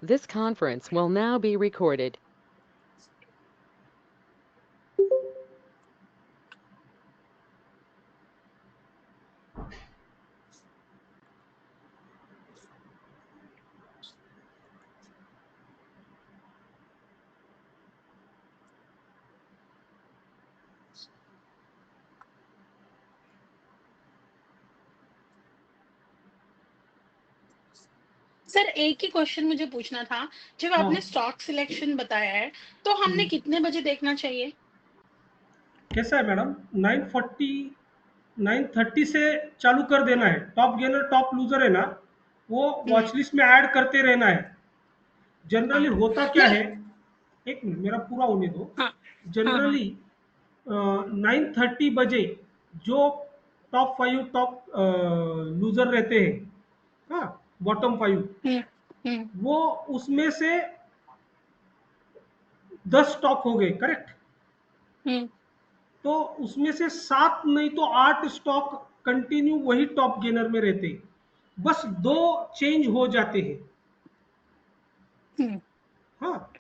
This conference will now be recorded. Sir एक ही question मुझे पूछना था। जब हाँ आपने स्टॉक सिलेक्शन बताया है तो हमने कितने बजे देखना चाहिए? कैसा है मैडम? 9:40 9:30 से चालू कर देना है। टॉप गेनर टॉप लूजर है ना, वो हम्म। वॉच लिस्ट में ऐड करते रहना है। जनरली हाँ। होता क्या नहीं। है, एक मिनट मेरा पूरा होने दो। हाँ हाँ हाँ। जनरली 9:30 बजे जो टॉप 5 लूजर रहते हैं, हाँ, बॉटम 5, हम्म हम्म वो उसमें से 10 स्टॉक हो गए, करेक्ट? हम्म तो उसमें से 7 नहीं तो 8 स्टॉक कंटिन्यू वही टॉप गेनर में रहते हैं, बस 2 चेंज हो जाते हैं। हम्म हाँ,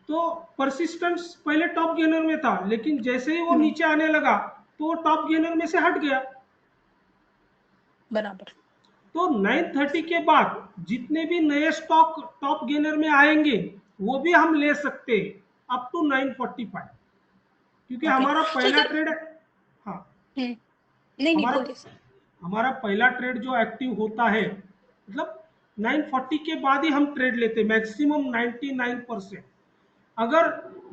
तो परसिस्टेंस पहले टॉप गेनर में था, लेकिन जैसे ही वो हम्म, नीचे आने लगा तो वो टॉप गेनर में से हट गया। बराबर। तो 9:30 के बाद जितने भी नए स्टॉक टॉप गेनर में आएंगे वो भी हम ले सकते हैं अप टू 9:45, क्योंकि ओके हमारा तो पहला सर। ट्रेड, हाँ, नहीं नहीं, हमारा बोलिए सर। हमारा पहला ट्रेड जो एक्टिव होता है, मतलब 9:40 के बाद ही हम ट्रेड लेते हैं मैक्सिमम 99%। अगर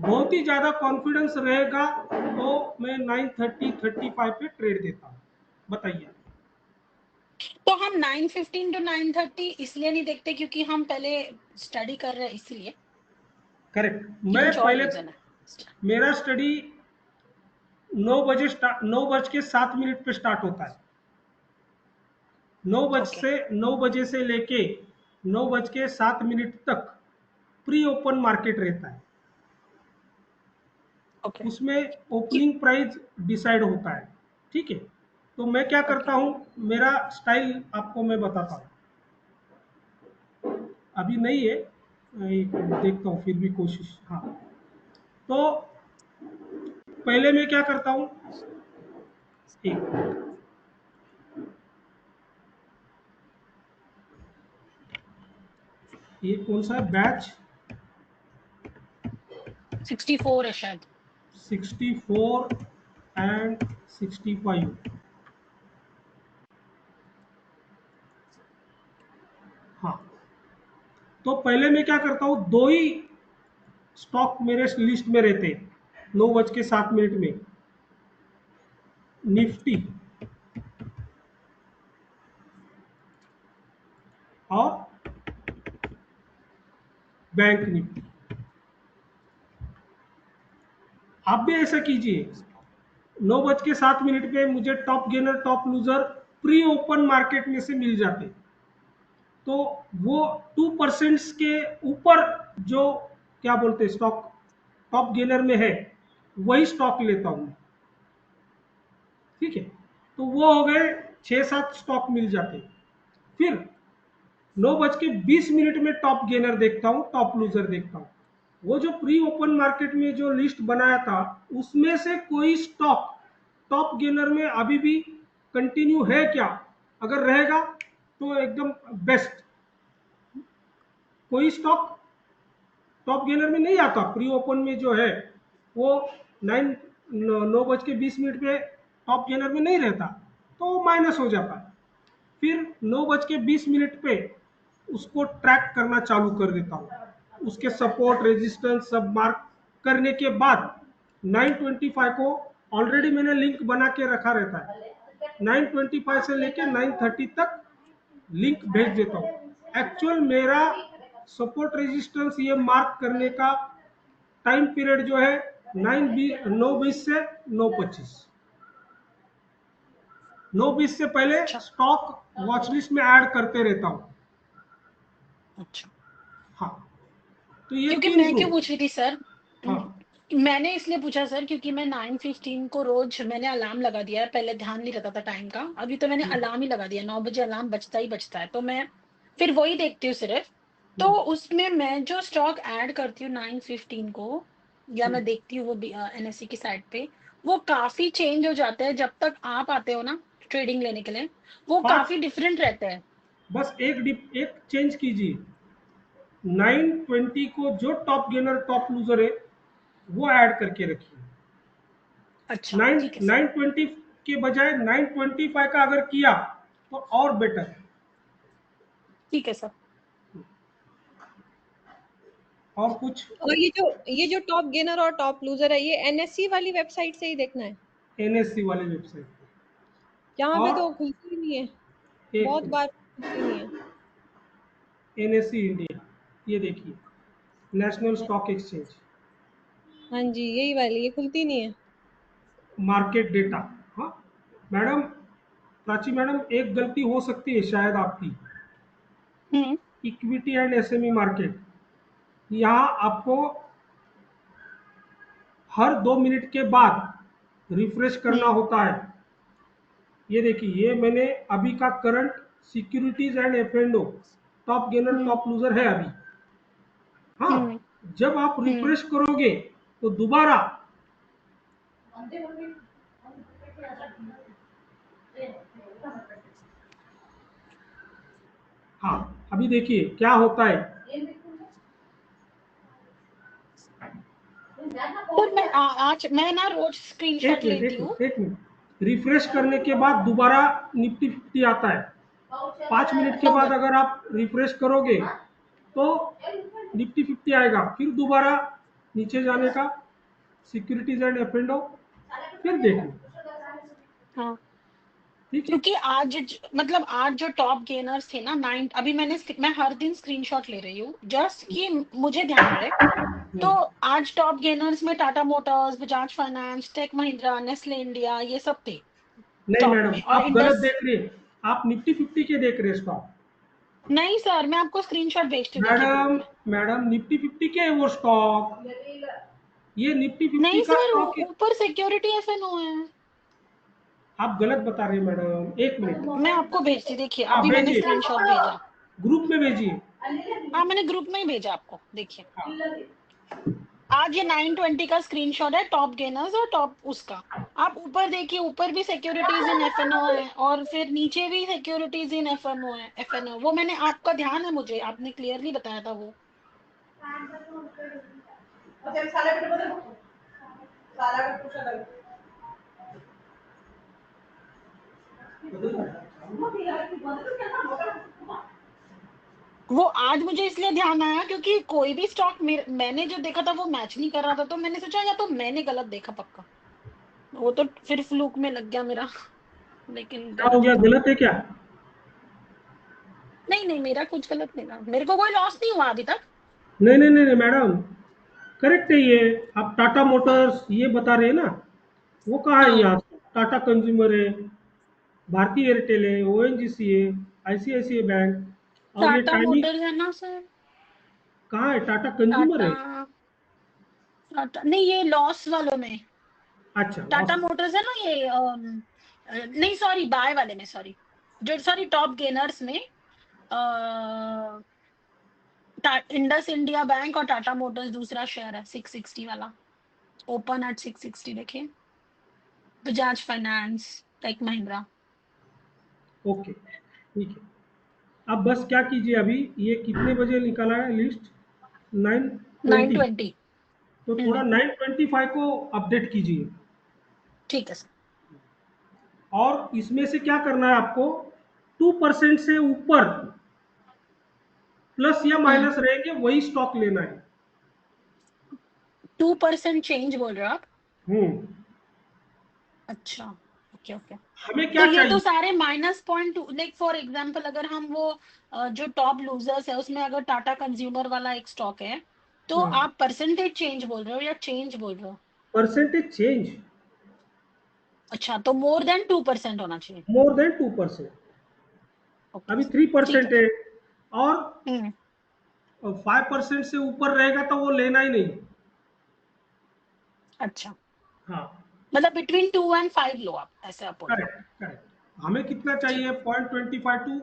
बहुत ही ज़्यादा कॉन्फिडेंस रहेगा तो मैं 9:30-9:35 पे ट्रेड देता हूँ। बताइए। तो हम 9:15 to 9:30 इसलिए नहीं देखते क्योंकि हम पहले स्टडी कर रहे हैं इसलिए, करेक्ट। कि मैं कुछ और पहले, रीजन है? मेरा स्टडी 9 बजे 7 मिनट पे स्टार्ट होता है। ओके 9 बजे से लेके 9:07 तक प्री ओपन मार्केट रहता है। ओके उसमें ओपनिंग प्राइस डिसाइड होता है, ठीक है? तो मैं क्या ओके। करता हूँ, मेरा स्टाइल आपको मैं बताता हूँ। अभी नहीं है, देखता हूँ फिर भी कोशिश। हाँ, तो पहले मैं क्या करता हूँ, एक, ये कौन सा है बैच? 64 है शायद। 64 एंड 65। हाँ, तो पहले मैं क्या करता हूँ, 2 ही स्टॉक मेरे लिस्ट में रहते हैं 9:07 में। निफ्टी और बैंक निफ्टी। आप भी ऐसा कीजिए। 9:07 पे मुझे top gainer top loser pre open market में से मिल जाते, तो वो 2% के ऊपर जो क्या बोलते हैं स्टॉक टॉप गेनर में है, वही स्टॉक लेता हूँ। ठीक है, तो वो हो गए 6-7 स्टॉक मिल जाते। फिर 9:20 में टॉप गेनर देखता हूँ, टॉप लूजर देखता हूँ। वो जो प्री ओपन मार्केट में जो लिस्ट बनाया था उसमें से कोई स्टॉक टॉप गेनर में अभी भी कंटिन्यू है क्या? अगर रहेगा तो एकदम बेस्ट। कोई स्टॉक टॉप गेनर में नहीं आता प्री ओपन में जो है, वो 9:20 पे टॉप गेनर में नहीं रहता, तो माइनस हो जाता है। फिर 9:20 पे उसको ट्रैक करना चालू कर देता हूँ। उसके सपोर्ट रेजिस्टेंस सब मार्क करने के बाद 9:25 को ऑलरेडी मैंने लिंक बना के रखा रहता है। 9:25 से लेके 9:30 तक लिंक भेज देता हूँ। एक्चुअल मेरा सपोर्ट रेजिस्टेंस ये मार्क करने का टाइम पीरियड जो है 9:20 से 9:25। 9:20 से पहले अच्छा स्टॉक वॉच लिस्ट में ऐड करते रहता हूँ। अच्छा। हाँ, तो ये क्योंकि 3 मैं क्यों ग्रुप। पूछ रही थी सर, हाँ, मैंने इसलिए पूछा सर क्योंकि मैं 9:15 को रोज मैंने अलार्म लगा दिया है। पहले ध्यान नहीं रहता था टाइम का, अभी तो मैंने अलार्म ही लगा दिया, 9 बजे अलार्म बजता ही बजता है, तो मैं फिर वही देखती हूँ सिर्फ। तो उसमें मैं जो स्टॉक ऐड करती हूँ 9:15 को, या मैं देखती हूँ वो एनएससी की साइट पे, वो काफी चेंज हो जाता है जब तक आप आते हो ना ट्रेडिंग लेने के लिए, वो पाँच काफी डिफरेंट रहता है। बस एक चेंज कीजिए, 920 को जो टॉप गेनर टॉप लूजर है वो ऐड करके रखिए। अच्छा ठीक है सर। 920 के बजाय 925 का अगर किया तो और बेटर है। ठीक है सर। और कुछ? और ये जो टॉप गेनर और टॉप लूजर है, ये एनएससी वाली वेबसाइट से ही देखना है? एनएससी वाली वेबसाइट पे। यहाँ पे और तो खुलती ही नहीं है, एक बहुत बार खुलती नहीं है। एनएससी इंडिया, ये देखिए, नेशनल स्टॉक एक्सचेंज, हाँ जी, यही वाली, ये खुलती नहीं है। Market data. हाँ मैडम, प्राची मैडम, एक गलती हो सकती है शायद आपकी, हम्म इक्विटी एंड एसएमई मार्केट, यहाँ आपको हर 2 मिनट के बाद रिफ्रेश करना होता है। ये देखिए, ये मैंने अभी का current securities and F and O top gainer hmm top loser है अभी। हाँ, हम्म जब आप हम्म रिफ्रेश करोगे तो दोबारा, हाँ अभी देखिए क्या होता है। सर आज मैं ना रोज स्क्रीनशॉट लेती हूँ। एक मिनट, रिफ्रेश करने के बाद दोबारा निफ्टी 50 आता है। 5 मिनट के हो बाद गया। अगर आप रिफ्रेश करोगे तो निफ्टी 50 आएगा, फिर दोबारा नीचे जाने का, सिक्योरिटीज एंड एफ एंड ओ, फिर देखो। हाँ, ठीक है। क्योंकि मतलब आज जो टॉप गेनर्स थे ना 9, अभी मैं हर दिन स्क्रीनशॉट ले रही हूँ जस्ट कि मुझे ध्यान रहे। तो आज टॉप गेनर्स में Tata Motors, Bajaj Finance, Tech Mahindra, Nestle India, ये सब थे नहीं टॉप मैडम, में। और आप गलत इंडस, देख रही हैं, आप निफ्टी 50 के देख रहे हैं स्टॉक। नहीं सर, मैं आपको स्क्रीनशॉट भेजती हूँ, देखिए ग्रुप मैडम, में। मैडम निफ्टी 50 के है वो स्टॉक, ये निफ्टी 50 नहीं का सर, स्टॉक है। ऊपर सिक्योरिटी एफएनओ है। आप गलत बता रहे हैं मैडम, एक मैं मिनट। आपको भेजती, देखिए हाँ अभी मैंने भेजिए, स्क्रीनशॉट भेजा। ग्रुप में भेजिए। हाँ, मैंने ग्रुप में ही भेजा आपको, देखिए। हाँ। आज ये 920 का स्क्रीनशॉट है टॉप गेनर्स और टॉप उसका। आप ऊपर देखिए, ऊपर भी सिक्योरिटीज इन एफएनओ है और फिर नीचे भी सिक्योरिटीज इन एफएनओ। वो मैंने, आपका ध्यान है, मुझे आपने क्लियरली बताया था वो। वो आज मुझे इसलिए ध्यान आया क्योंकि कोई भी स्टॉक मैंने जो देखा था वो मैच नहीं कर रहा था, तो मैंने सोचा या तो मैंने गलत देखा पक्का। वो तो फिर फ्लूक में लग गया मेरा, लेकिन क्या हो गलत ही गया, था। गलत है क्या? नहीं नहीं, मेरा कुछ गलत नहीं था, मेरे को कोई लॉस नहीं हुआ अभी तक। नहीं नहीं नहीं नहीं मैडम, करेक्ट है ये। आप टाटा मोटर्स ये बता रहे हैं ना, वो कहाँ है हाँ, यहाँ? टाटा कंज्यूमर है, भारतीय एयरटेल है, ओएनजीसी है, आईसीआईसीआई बैंक, और ये टाटा टाइमिंग मोटर्स है ना सर। कहाँ है? टाटा कंज्यूमर टाटा, है। नहीं ये लॉस वालों में। अच्छा, टाटा लॉस। मोटर्स है ना ये, नहीं सॉरी, बाय वाले में, सॉरी, जो सॉरी टॉप गेनर्स में इंडस इंडिया बैंक और टाटा मोटर्स दूसरा शेयर है 660 वाला, ओपन एट 660, देखिए। Bajaj Finance, Tech Mahindra. Okay, ठीक है। अब बस क्या कीजिए, अभी ये कितने बजे निकाला है लिस्ट? 9:20। 920। तो थोड़ा 9:25 को अपडेट कीजिए। ठीक है सर। और इसमें से क्या करना है आपको, 2% से ऊपर प्लस या हम्म, माइनस रहेंगे वही स्टॉक लेना है। 2% चेंज बोल रहे हो आप? हम्म। अच्छा, ओके ओके। हमें तो क्या ये तो चाहिए? सारे -0.2, लाइक फॉर एग्जांपल अगर हम वो जो टॉप लूजर्स है उसमें अगर टाटा कंज्यूमर वाला एक स्टॉक है, तो आप परसेंटेज चेंज बोल रहे हो या चेंज बोल रहे हो? परसेंटेज चेंज, अच्छा, तो मोर देन 2% होना चाहिए। More than 2%। ओके, अभी ठीक है। 3% है, और हम्म 5% से ऊपर रहेगा तो वो लेना ही नहीं। अच्छा, हाँ, मतलब बिटवीन 2 और 5 लो आप, ऐसे आप बोल रहे हो? Correct correct. हमें कितना ठीक चाहिए? है। 0.25 टू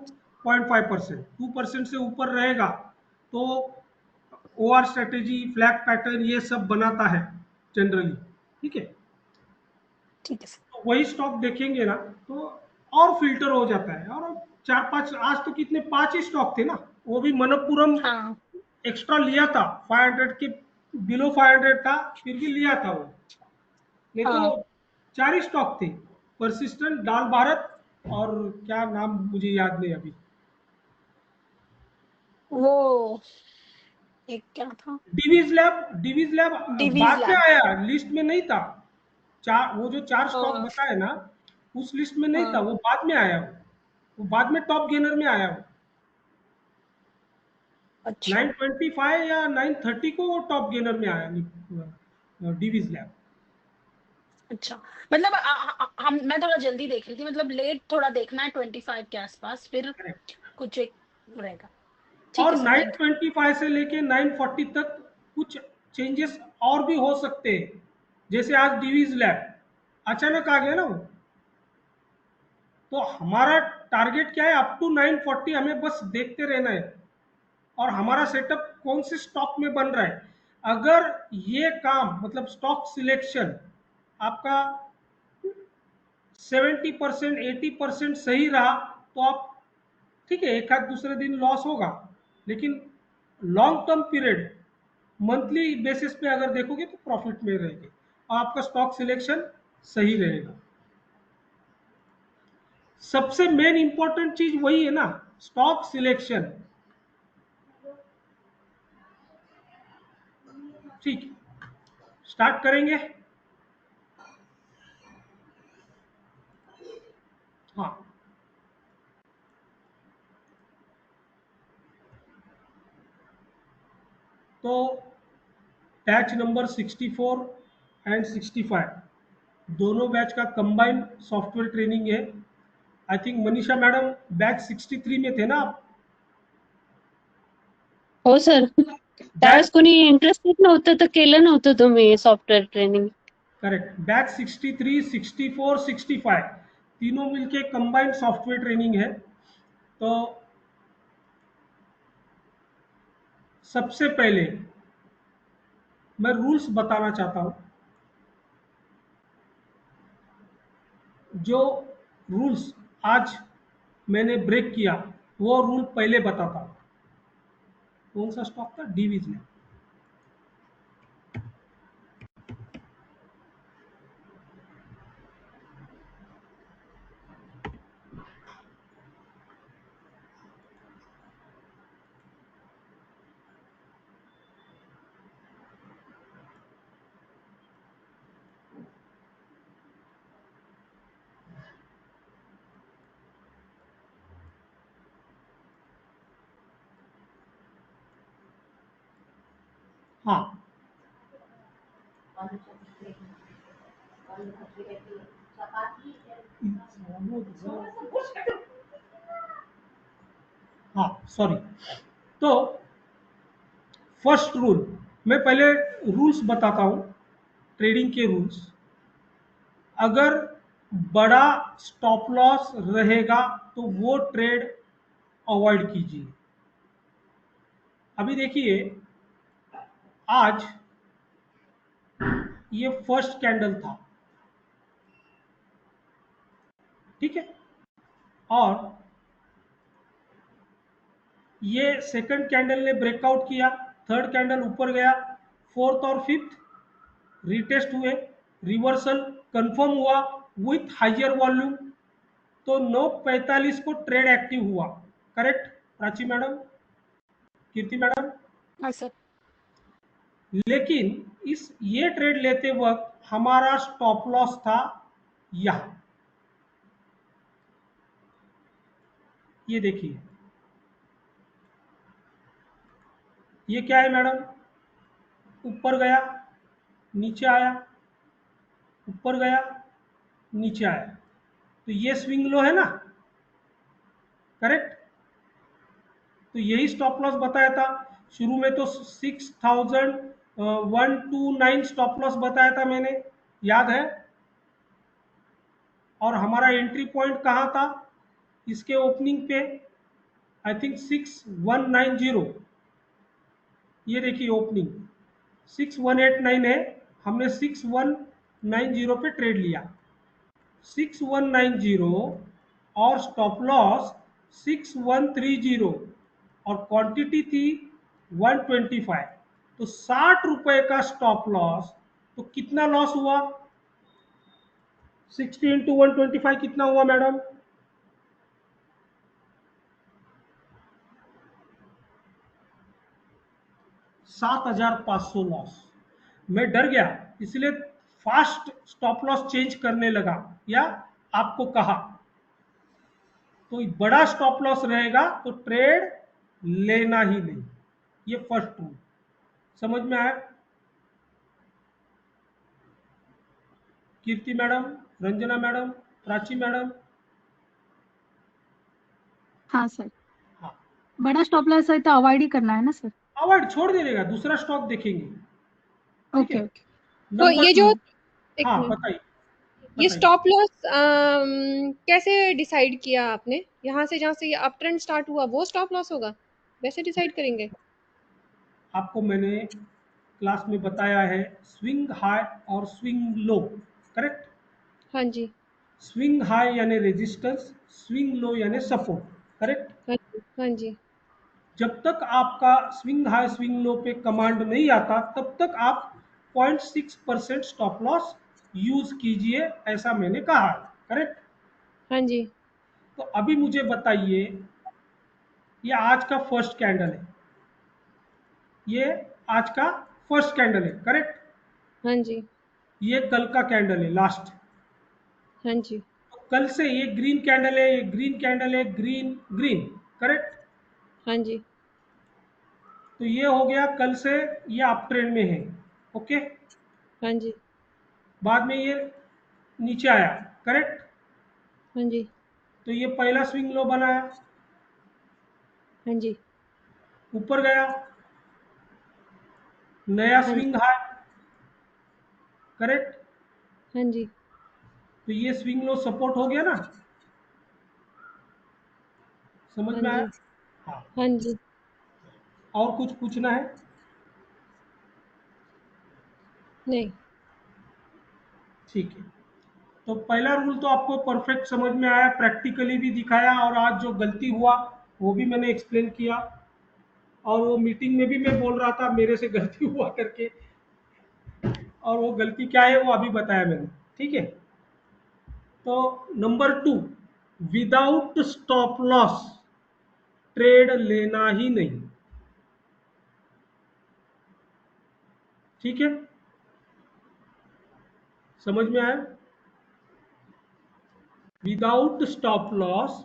0.5%। 2% से ऊपर रहेगा तो ओआर स्ट्रेटेजी, फ्लैग पैटर्न, ये सब बनाता है जनरली, ठीक है। ठीक है सर। तो वही स्टॉक देखेंगे ना तो और फिल्टर हो जाता है। और 4-5 आज तो कितने 5 ही स्टॉक थे ना, वो भी मनप्पुरम हाँ एक्स्ट्रा लिया था, 500 के बिलो 500 था, फिर भी लिया था वो, नहीं तो हाँ 4 ही स्टॉक थे, परसिस्टेंट, डाल भारत, और क्या नाम मुझे याद नहीं अभी। वो एक क्या था, डिवीज लैब डिवीज बाद में लैब। आया, लिस्ट में नहीं था। चार, वो जो 4 स्टॉक हाँ बताए ना, उस लिस्ट में नहीं था, हाँ वो बाद में आया, वो बाद में टॉप गेनर में आया। वो अच्छा 925 या 930 को वो टॉप गेनर में आया डिवीज लैब। अच्छा। मतलब हम मैं थोड़ा जल्दी देख रही थी, मतलब लेट थोड़ा देखना है 25 के आसपास, फिर कुछ एक रहेगा। ठीक और है सर, थैंक 925 से लेके 940 तक कुछ चेंजेस और भी हो सकते हैं, जैसे आज डिवीज लैब अचानक आ गया ना वो। तो हमारा टारगेट क्या है, अप टू 940 हमें बस देखते रहना है, और हमारा सेटअप कौन से स्टॉक में बन रहा है। अगर ये काम मतलब स्टॉक सिलेक्शन आपका 70% 80% सही रहा, तो आप ठीक है, एक आध दूसरे दिन लॉस होगा, लेकिन long term period monthly basis पे अगर देखोगे तो प्रॉफिट में रहेंगे, और आपका स्टॉक सिलेक्शन सही रहेगा। सबसे मेन इंपॉर्टेंट चीज वही है ना, स्टॉक सिलेक्शन। ठीक, स्टार्ट करेंगे। हाँ, तो बैच नंबर 64 एंड 65 दोनों बैच का कंबाइंड सॉफ्टवेयर ट्रेनिंग है। I think Manisha madam batch 63 में थे ना आप? हो सर, बैच त्यावेळेस कोणी इंटरेस्टेड नव्हतं तर केलं नव्हतं तुम्ही सॉफ्टवेअर ट्रेनिंग. करेक्ट, बैच 63, 64, 65 तीनों मिलके कंबाइंड सॉफ्टवेयर ट्रेनिंग है। तो सबसे पहले मैं रूल्स बताना चाहता हूँ। जो रूल्स आज मैंने ब्रेक किया, वो रूल पहले बताता हूँ। कौन सा स्टॉक था? डीवीज में। हाँ, हाँ सॉरी। तो फर्स्ट रूल, मैं पहले रूल्स बताता हूँ, ट्रेडिंग के रूल्स। अगर बड़ा स्टॉप लॉस रहेगा तो वो ट्रेड अवॉइड कीजिए। अभी देखिए, आज ये फर्स्ट कैंडल था, ठीक है, और ये सेकंड कैंडल ने ब्रेकआउट किया, थर्ड कैंडल ऊपर गया, फोर्थ और फिफ्थ रिटेस्ट हुए, रिवर्सल कंफर्म हुआ विथ हाइयर वॉल्यूम, तो 9:45 को ट्रेड एक्टिव हुआ। Correct Prachi madam, Kirti madam? हाँ सर। लेकिन इस ये ट्रेड लेते वक्त हमारा स्टॉप लॉस था यहां, ये देखिए, ये क्या है मैडम? ऊपर गया, नीचे आया, ऊपर गया, नीचे आया, तो ये स्विंग लो है ना, करेक्ट। तो यही स्टॉप लॉस बताया था शुरू में, तो 6129 स्टॉप लॉस बताया था मैंने, याद है? और हमारा एंट्री पॉइंट कहाँ था इसके ओपनिंग पे? आई थिंक 6190, ये देखिए ओपनिंग 6189 है, हमने 6190 पे ट्रेड लिया, 6190 और स्टॉप लॉस 6130 और क्वांटिटी थी 125, तो 60 रुपए का स्टॉप लॉस, तो कितना लॉस हुआ? 60 इंटू 125 कितना हुआ मैडम? 7500 लॉस। मैं डर गया, इसलिए फास्ट स्टॉप लॉस चेंज करने लगा या आपको कहा, तो बड़ा स्टॉप लॉस रहेगा तो ट्रेड लेना ही नहीं। ये फर्स्ट रूल समझ में आया? Kirti madam, Ranjana madam, Prachi madam? हाँ सर, हाँ, बड़ा स्टॉप लॉस है तो अवॉइड ही करना है ना सर? अवॉइड छोड़ देगा, दूसरा स्टॉक देखेंगे। ठीक ओके है। ओके। तो नंबर ये टू, जो एक हाँ मिनट, बताइए ये बताइए। स्टॉप लॉस कैसे डिसाइड किया आपने? यहाँ से जहाँ से ये अप ट्रेंड स्टार्ट हुआ वो स्टॉप लॉस होगा, वैसे डिसाइड करेंगे? आपको मैंने क्लास में बताया है स्विंग हाई और स्विंग लो, करेक्ट? हाँ जी, स्विंग हाई यानी रेजिस्टेंस, स्विंग लो यानी सपोर्ट, करेक्ट? हाँ जी, हाँ जी। जब तक आपका स्विंग हाई स्विंग लो पे कमांड नहीं आता तब तक आप 0.6% स्टॉप लॉस यूज कीजिए, ऐसा मैंने कहा, करेक्ट? हाँ जी, तो अभी मुझे बताइए, ये आज का फर्स्ट कैंडल है, ये आज का फर्स्ट कैंडल है, करेक्ट? हाँ जी, ये कल का कैंडल है लास्ट। हाँ जी, तो कल से ये ग्रीन कैंडल है, ये ग्रीन कैंडल है, ग्रीन ग्रीन, करेक्ट? हाँ जी, तो ये हो गया कल से, ये अप ट्रेंड में है, ओके? हाँ जी, बाद में ये नीचे आया, करेक्ट? हाँ जी, तो ये पहला स्विंग लो बनाया, हाँ जी, ऊपर गया, नया हाँ जी, स्विंग हाई, करेक्ट? हाँ जी, तो ये स्विंग लो सपोर्ट हो गया ना, समझ हाँ में आया? जी, हाँ। हाँ जी। और कुछ पूछना है? नहीं। ठीक है। तो पहला रूल तो आपको परफेक्ट समझ में आया, प्रैक्टिकली भी दिखाया, और आज जो गलती हुआ वो भी मैंने एक्सप्लेन किया, और वो मीटिंग में भी मैं बोल रहा था मेरे से गलती हुआ करके, और वो गलती क्या है वो अभी बताया मैंने। ठीक है। तो number 2, without stop loss trade लेना ही नहीं। ठीक है, समझ में आया? विदाउट स्टॉप लॉस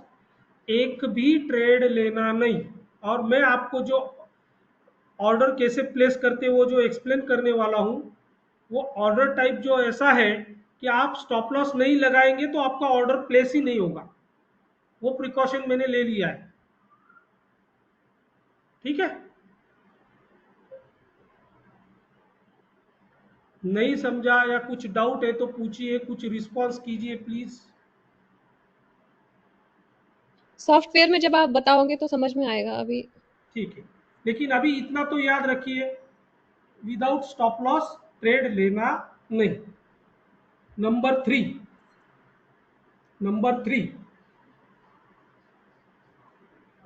एक भी ट्रेड लेना नहीं। और मैं आपको जो ऑर्डर कैसे प्लेस करते हैं वो जो एक्सप्लेन करने वाला हूँ, वो ऑर्डर टाइप जो ऐसा है कि आप स्टॉप लॉस नहीं लगाएंगे तो आपका ऑर्डर प्लेस ही नहीं होगा। वो प्रिकॉशन मैंने ले लिया है। ठीक है, नहीं समझा या कुछ डाउट है तो पूछिए, कुछ रिस्पॉन्स कीजिए प्लीज। सॉफ्टवेयर में जब आप बताओगे तो समझ में आएगा अभी। ठीक है, लेकिन अभी इतना तो याद रखिए, विदाउट स्टॉप लॉस ट्रेड लेना नहीं। नंबर थ्री,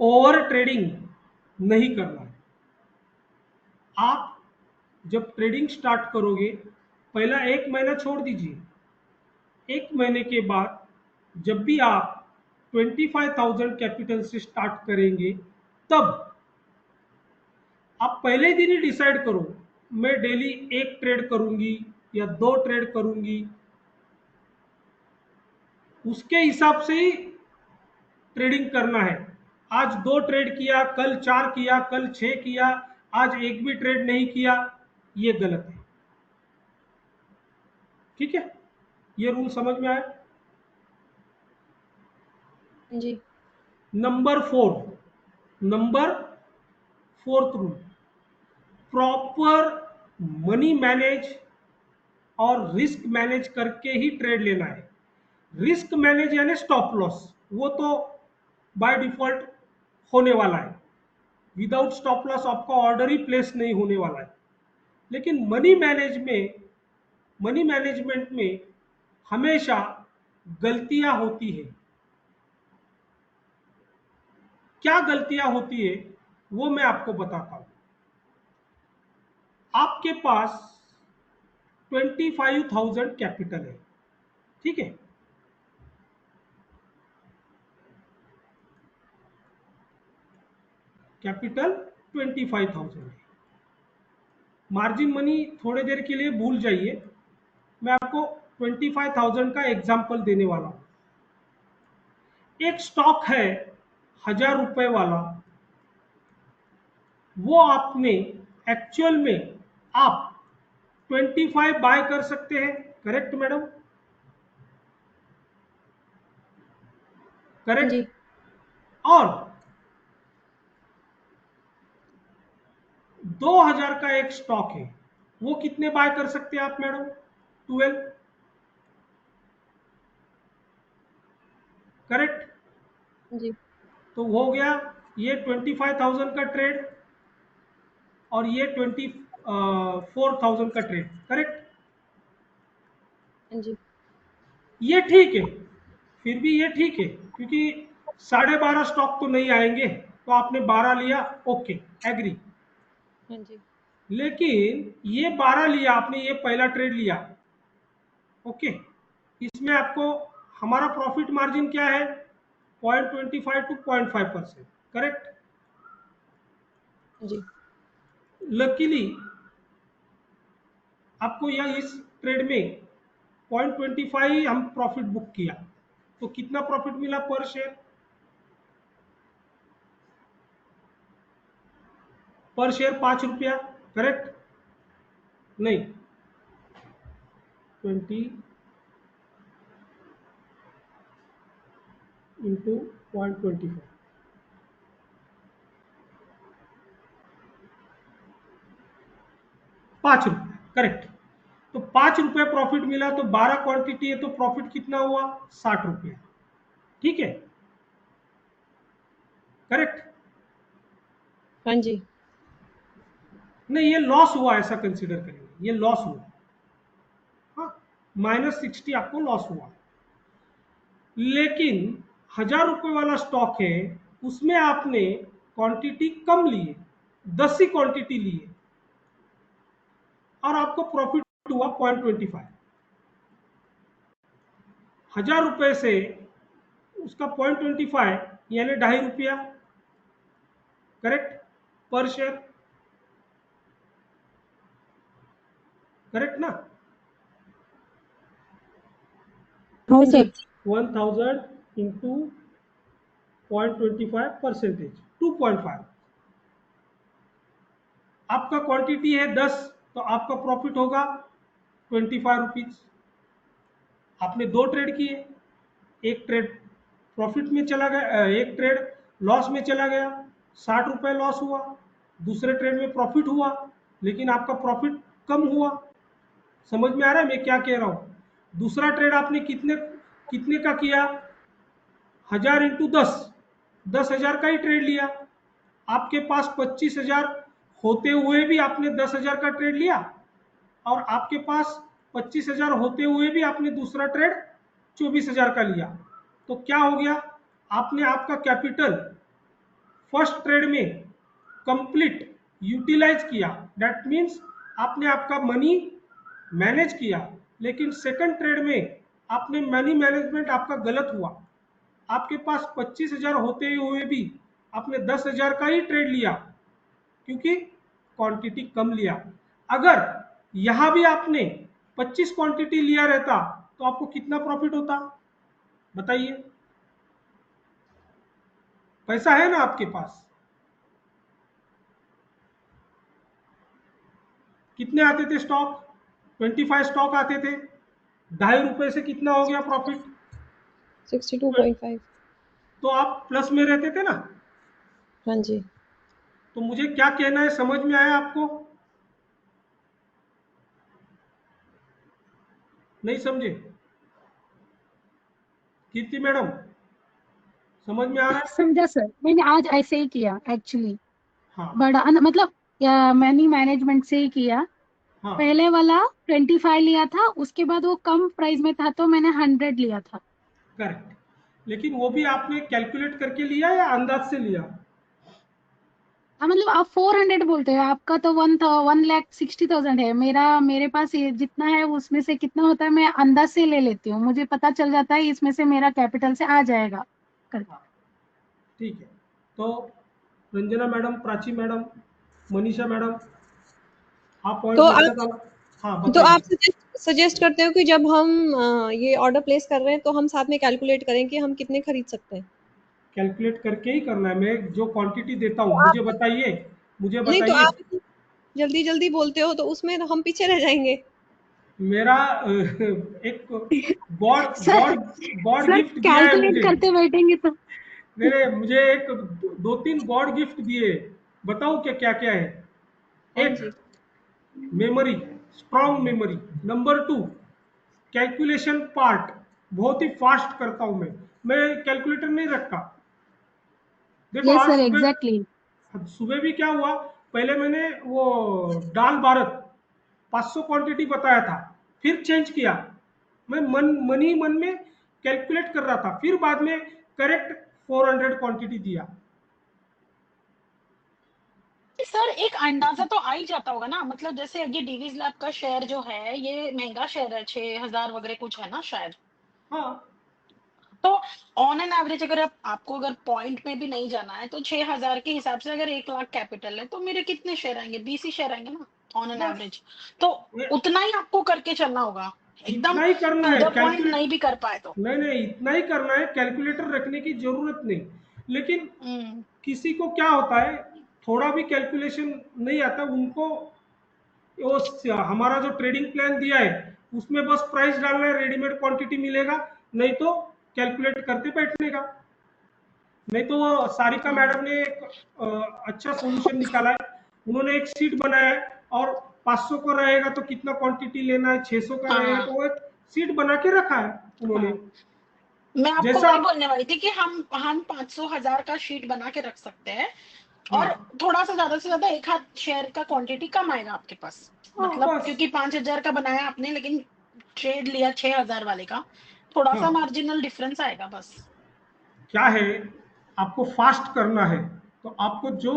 ओवर ट्रेडिंग नहीं करना है। आप जब ट्रेडिंग स्टार्ट करोगे, पहला 1 महीना छोड़ दीजिए, 1 महीने के बाद जब भी आप 25,000 कैपिटल से स्टार्ट करेंगे, तब आप पहले दिन ही डिसाइड करो, मैं डेली 1 ट्रेड करूंगी या 2 ट्रेड करूंगी, उसके हिसाब से ही ट्रेडिंग करना है। आज 2 ट्रेड किया, कल 4 किया, कल 6 किया, आज एक भी ट्रेड नहीं किया, ये गलत है। ठीक है, ये रूल समझ में आया? जी। Number fourth rule, proper money manage और रिस्क मैनेज करके ही ट्रेड लेना है। रिस्क मैनेज यानी स्टॉप लॉस, वो तो बाय डिफॉल्ट होने वाला है। विदाउट स्टॉप लॉस आपका ऑर्डर ही प्लेस नहीं होने वाला है। लेकिन मनी मैनेजमेंट में हमेशा गलतियां होती है। क्या गलतियां होती है वो मैं आपको बताता हूं। आपके पास 25,000 कैपिटल है, ठीक है। कैपिटल 25,000 है। मार्जिन मनी थोड़ी देर के लिए भूल जाइए, मैं आपको 25,000 का एग्जाम्पल देने वाला हूं। एक स्टॉक है 1,000 रुपए वाला, वो आपने एक्चुअल में आप 25 बाय कर सकते हैं, करेक्ट मैडम? जी करेक्ट। और 2,000 का एक स्टॉक है, वो कितने बाय कर सकते हैं आप मैडम? 12, करेक्ट। जी तो हो गया ये 25,000 का ट्रेड और ये 24,000 का ट्रेड, करेक्ट। जी ये ठीक है, फिर भी ये ठीक है, क्योंकि 12.5 स्टॉक तो नहीं आएंगे, तो आपने 12 लिया, ओके, एग्री। हाँ जी लेकिन ये 12 लिया आपने, ये पहला ट्रेड लिया, ओके। इसमें आपको हमारा प्रॉफिट मार्जिन क्या है? 0.25 to 0.5%, करेक्ट। जी लकीली आपको यह इस ट्रेड में 0.25 हम प्रॉफिट बुक किया, तो कितना प्रॉफिट मिला पर शेयर? पर शेयर 5 रुपया, करेक्ट। नहीं, 20 इंटू 0.25, 5 रुपया, करेक्ट। तो 5 रुपये प्रॉफिट मिला, तो 12 क्वांटिटी है, तो प्रॉफिट कितना हुआ? 60 रुपया, ठीक है, करेक्ट। हाँ जी नहीं, ये लॉस हुआ, ऐसा कंसीडर करेंगे, ये लॉस हुआ, हाँ, -60 आपको लॉस हुआ। लेकिन 1,000 रुपए वाला स्टॉक है, उसमें आपने क्वांटिटी कम लिए, 10 ही क्वांटिटी लिए, और आपको प्रॉफिट हुआ 0.25। 1,000 रुपए से उसका 0.25 यानी 2.5 रुपया, करेक्ट, पर शेयर, करेक्ट ना? हो सर। 1,000 इंटू 0.25%, 2.5। आपका क्वांटिटी है 10, तो आपका प्रॉफिट होगा 25 रुपीज। आपने 2 ट्रेड किए, एक ट्रेड प्रॉफिट में चला गया, एक ट्रेड लॉस में चला गया, 60 रुपए लॉस हुआ। दूसरे ट्रेड में प्रॉफिट हुआ, लेकिन आपका प्रॉफिट कम हुआ। समझ में आ रहा है मैं क्या कह रहा हूं? दूसरा ट्रेड आपने कितने कितने का किया? 1,000 इंटू 10, 10,000 का ही ट्रेड लिया। आपके पास 25,000 होते हुए भी आपने 10,000 का ट्रेड लिया, और आपके पास 25,000 होते हुए भी आपने दूसरा ट्रेड 24,000 का लिया। तो क्या हो गया? आपने आपका कैपिटल फर्स्ट ट्रेड में कंप्लीट यूटिलाइज किया, दैट मीन्स आपने आपका मनी मैनेज किया। लेकिन सेकंड ट्रेड में आपने मनी मैनेजमेंट आपका गलत हुआ। आपके पास 25,000 होते हुए भी आपने 10,000 का ही ट्रेड लिया, क्योंकि क्वांटिटी कम लिया। अगर यहां भी आपने 25 क्वांटिटी लिया रहता, तो आपको कितना प्रॉफिट होता? बताइए, पैसा है ना आपके पास? कितने आते थे स्टॉक? 25 स्टॉक आते थे, 2.5 रुपए से कितना हो गया प्रॉफिट? 62.5 तो आप प्लस में रहते थे ना। हाँ जी तो मुझे क्या कहना है, समझ में आया आपको? नहीं समझे? कीर्ति मैडम, समझ में आ रहा है? समझा सर, मैंने आज ऐसे ही किया एक्चुअली। हाँ बड़ा मतलब मनी मैनेजमेंट से ही किया। हाँ पहले वाला 25 लिया था, उसके बाद वो कम प्राइस में था तो मैंने 100 लिया था। करेक्ट। लेकिन वो भी आपने कैलकुलेट करके लिया या अंदाज से लिया? हाँ मतलब आप 400 बोलते हो, आपका तो 1,60,000 है। मेरे पास ये जितना है उसमें से कितना होता है मैं अंदाज से ले लेती हूँ, मुझे पता चल जाता है इसमें से मेरा कैपिटल से आ जाएगा करके। हाँ ठीक है। तो Ranjana madam, Prachi madam, Manisha madam, आप तो पॉइंट लक्षात आप आला? हाँ तो आप बताइए। सजेस्ट करते हो कि जब हम ये ऑर्डर प्लेस कर रहे हैं तो हम साथ में कैलकुलेट करें कि हम कितने खरीद सकते हैं। कैलकुलेट करके ही करना है। मैं जो क्वांटिटी देता तो हूँ मुझे आप बताइए, मुझे नहीं, तो बताइए। आप इतनी जल्दी जल्दी बोलते हो तो उसमें तो हम पीछे रह जाएंगे। मेरा एक God sir God God sir gift दिया है कैलकुलेट मुझे। करते बैठेंगे तो नहीं नहीं, मुझे एक दो तीन गॉड गिफ्ट दिए। बताऊं क्या क्या क्या है? हाँ एक, जी। Memory, strong memory. Number two, calculation part, बहुत ही फास्ट करता हूं मैं कैलकुलेटर नहीं रखता। देखो यस आज सर सुबह, एग्जैक्टली। सुबह भी क्या हुआ, पहले मैंने वो दाल भारत 500 क्वांटिटी बताया था, फिर चेंज किया। मैं मन ही मन में कैलकुलेट कर रहा था, फिर बाद में करेक्ट 400 क्वांटिटी दिया। सर एक अंदाजा तो आ ही जाता होगा ना, मतलब जैसे ये डीवीज लैब का शेयर जो है ये महंगा शेयर है, 6,000 वगैरह कुछ है ना शायद। हाँ तो ऑन एन एवरेज अगर आपको अगर पॉइंट में भी नहीं जाना है तो 6,000 के हिसाब से अगर 1 लाख कैपिटल है तो मेरे कितने शेयर आएंगे? 20 ही शेयर आएंगे ना ऑन एन बस एवरेज। तो ये उतना ही आपको करके चलना होगा, एकदम इतना ही करना टू है द पॉइंट कैलकुलेट। नहीं भी कर पाए तो। नहीं नहीं, इतना ही करना है, कैलकुलेटर रखने की जरूरत नहीं। लेकिन हम्म। किसी को क्या होता है, थोड़ा भी कैलकुलेशन नहीं आता उनको, वो हमारा जो ट्रेडिंग प्लान दिया है उसमें बस प्राइस डालना है, रेडीमेड क्वांटिटी मिलेगा, नहीं तो कैलकुलेट करते बैठने का। नहीं तो वो सारिका हाँ। मैडम ने एक अच्छा सॉल्यूशन निकाला है। उन्होंने एक शीट बनाया है, और 500 का रहेगा तो कितना क्वांटिटी लेना है, 600 का रहेगा हाँ। तो वो एक शीट बना के रखा है उन्होंने। हाँ मैं आपको जैसा वही आप, बोलने वाली थी कि हम 500,000 का शीट बना के रख सकते हैं, हाँ और थोड़ा सा ज्यादा से ज्यादा एक हाथ शेयर का क्वांटिटी कम आएगा आपके पास। हाँ मतलब बस। क्योंकि 5,000 का बनाया आपने लेकिन ट्रेड लिया 6,000 वाले का, थोड़ा सा हाँ मार्जिनल डिफरेंस आएगा बस। क्या है, आपको फास्ट करना है तो आपको जो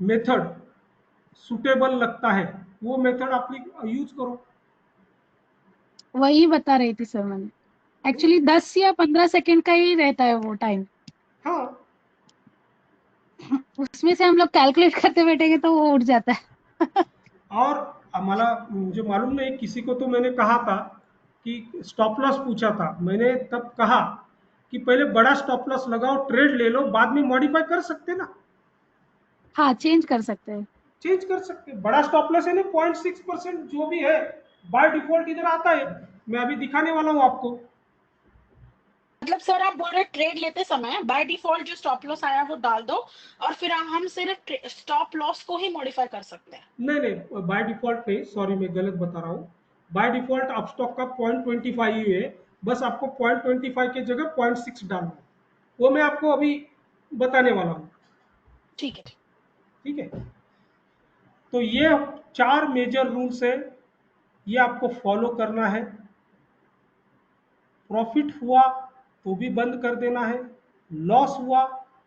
मेथड सुटेबल लगता है वो मेथड आप यूज करो। वही बता रही थी सर मैंने, एक्चुअली 10 या 15 सेकंड का ही रहता है वो टाइम। हाँ उसमें से हम लोग कैलकुलेट करते बैठेंगे तो वो उठ जाता है। और हमारा, मुझे मालूम नहीं, किसी को तो मैंने कहा था कि स्टॉप लॉस पूछा था, मैंने तब कहा कि पहले बड़ा स्टॉप लॉस लगाओ, ट्रेड ले लो, बाद में मॉडिफाई कर सकते ना। हाँ चेंज कर सकते हैं। चेंज कर सकते, बड़ा स्टॉप लॉस है ना 0.6% जो भी है, बाय डिफॉल्ट इधर आता है। मैं अभी दिखाने वाला हूँ आपको। मतलब सर आप बोल रहे ट्रेड लेते समय बाय डिफॉल्ट जो स्टॉप लॉस आया वो डाल दो, और फिर हम सिर्फ स्टॉप लॉस को ही मॉडिफाई कर सकते हैं। नहीं नहीं, बाय डिफॉल्ट नहीं, सॉरी मैं गलत बता रहा हूँ। बाय डिफॉल्ट आप स्टॉक का 0.25 ही है, बस आपको 0.25 की जगह 0.6 डालना है। वो मैं आपको अभी बताने वाला हूँ। ठीक है। ठीक है, तो ये 4 मेजर रूल्स है, ये आपको फॉलो करना है। प्रॉफिट हुआ तो भी बंद कर देना है, लॉस हुआ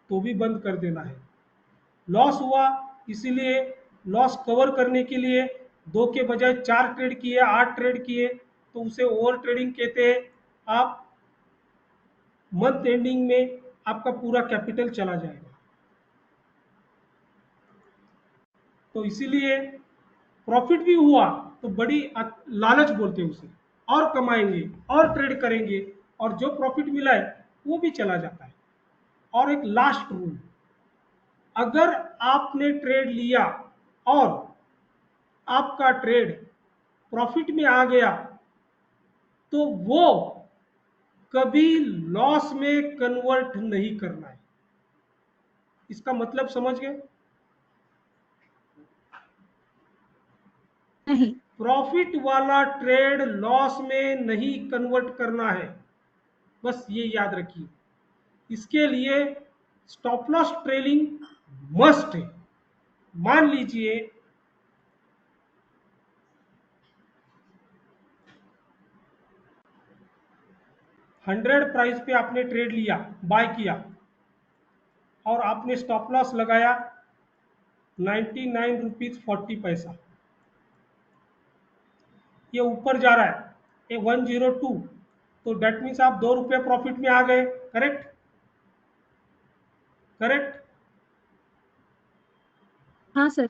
तो भी बंद कर देना है। लॉस हुआ इसीलिए, लॉस कवर करने के लिए 2 के बजाय 4 ट्रेड किए, 8 ट्रेड किए तो उसे ओवर ट्रेडिंग कहते हैं। आप मंथ एंडिंग में आपका पूरा कैपिटल चला जाएगा। तो इसीलिए प्रॉफिट भी हुआ तो बड़ी लालच बोलते हैं उसे, और कमाएंगे और ट्रेड करेंगे, और जो प्रॉफिट मिला है वो भी चला जाता है। और एक लास्ट रूल, अगर आपने ट्रेड लिया और आपका ट्रेड प्रॉफिट में आ गया तो वो कभी लॉस में कन्वर्ट नहीं करना है। इसका मतलब समझ गए? नहीं। प्रॉफिट वाला ट्रेड लॉस में नहीं कन्वर्ट करना है, बस ये याद रखिए। इसके लिए स्टॉप लॉस ट्रेलिंग मस्ट है। मान लीजिए 100 प्राइस पे आपने ट्रेड लिया, बाय किया, और आपने स्टॉप लॉस लगाया 99 रुपीज 40 पैसा। ये ऊपर जा रहा है, ये 102, तो डेट मीन्स आप 2 रुपये प्रॉफिट में आ गए। करेक्ट? करेक्ट? हाँ सर।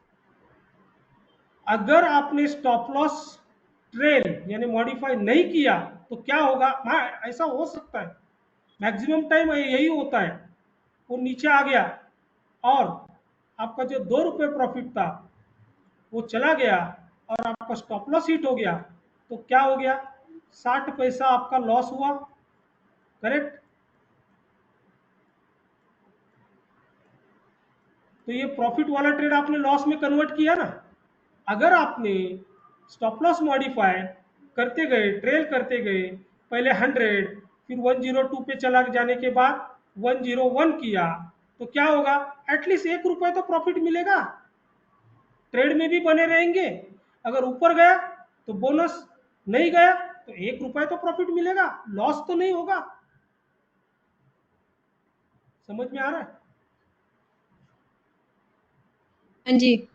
अगर आपने स्टॉप लॉस ट्रेल यानी मॉडिफाई नहीं किया तो क्या होगा? हाँ, ऐसा हो सकता है, मैक्सिमम टाइम यही होता है, वो नीचे आ गया और आपका जो 2 रुपये प्रॉफिट था वो चला गया और आपका स्टॉप लॉस हिट हो गया, तो क्या हो गया? 60 पैसा आपका लॉस हुआ। करेक्ट? तो ये प्रॉफिट वाला ट्रेड आपने लॉस में कन्वर्ट किया ना। अगर आपने स्टॉप लॉस मॉडिफाई करते गए, ट्रेल करते गए, पहले 100, फिर 102 पे चला जाने के बाद 101 किया, तो क्या होगा? एटलीस्ट 1 रुपये तो प्रॉफिट मिलेगा, ट्रेड में भी बने रहेंगे। अगर ऊपर गया तो बोनस, नहीं गया तो 1 रुपये तो प्रॉफिट मिलेगा, लॉस तो नहीं होगा। समझ में आ रहा है? हाँ जी।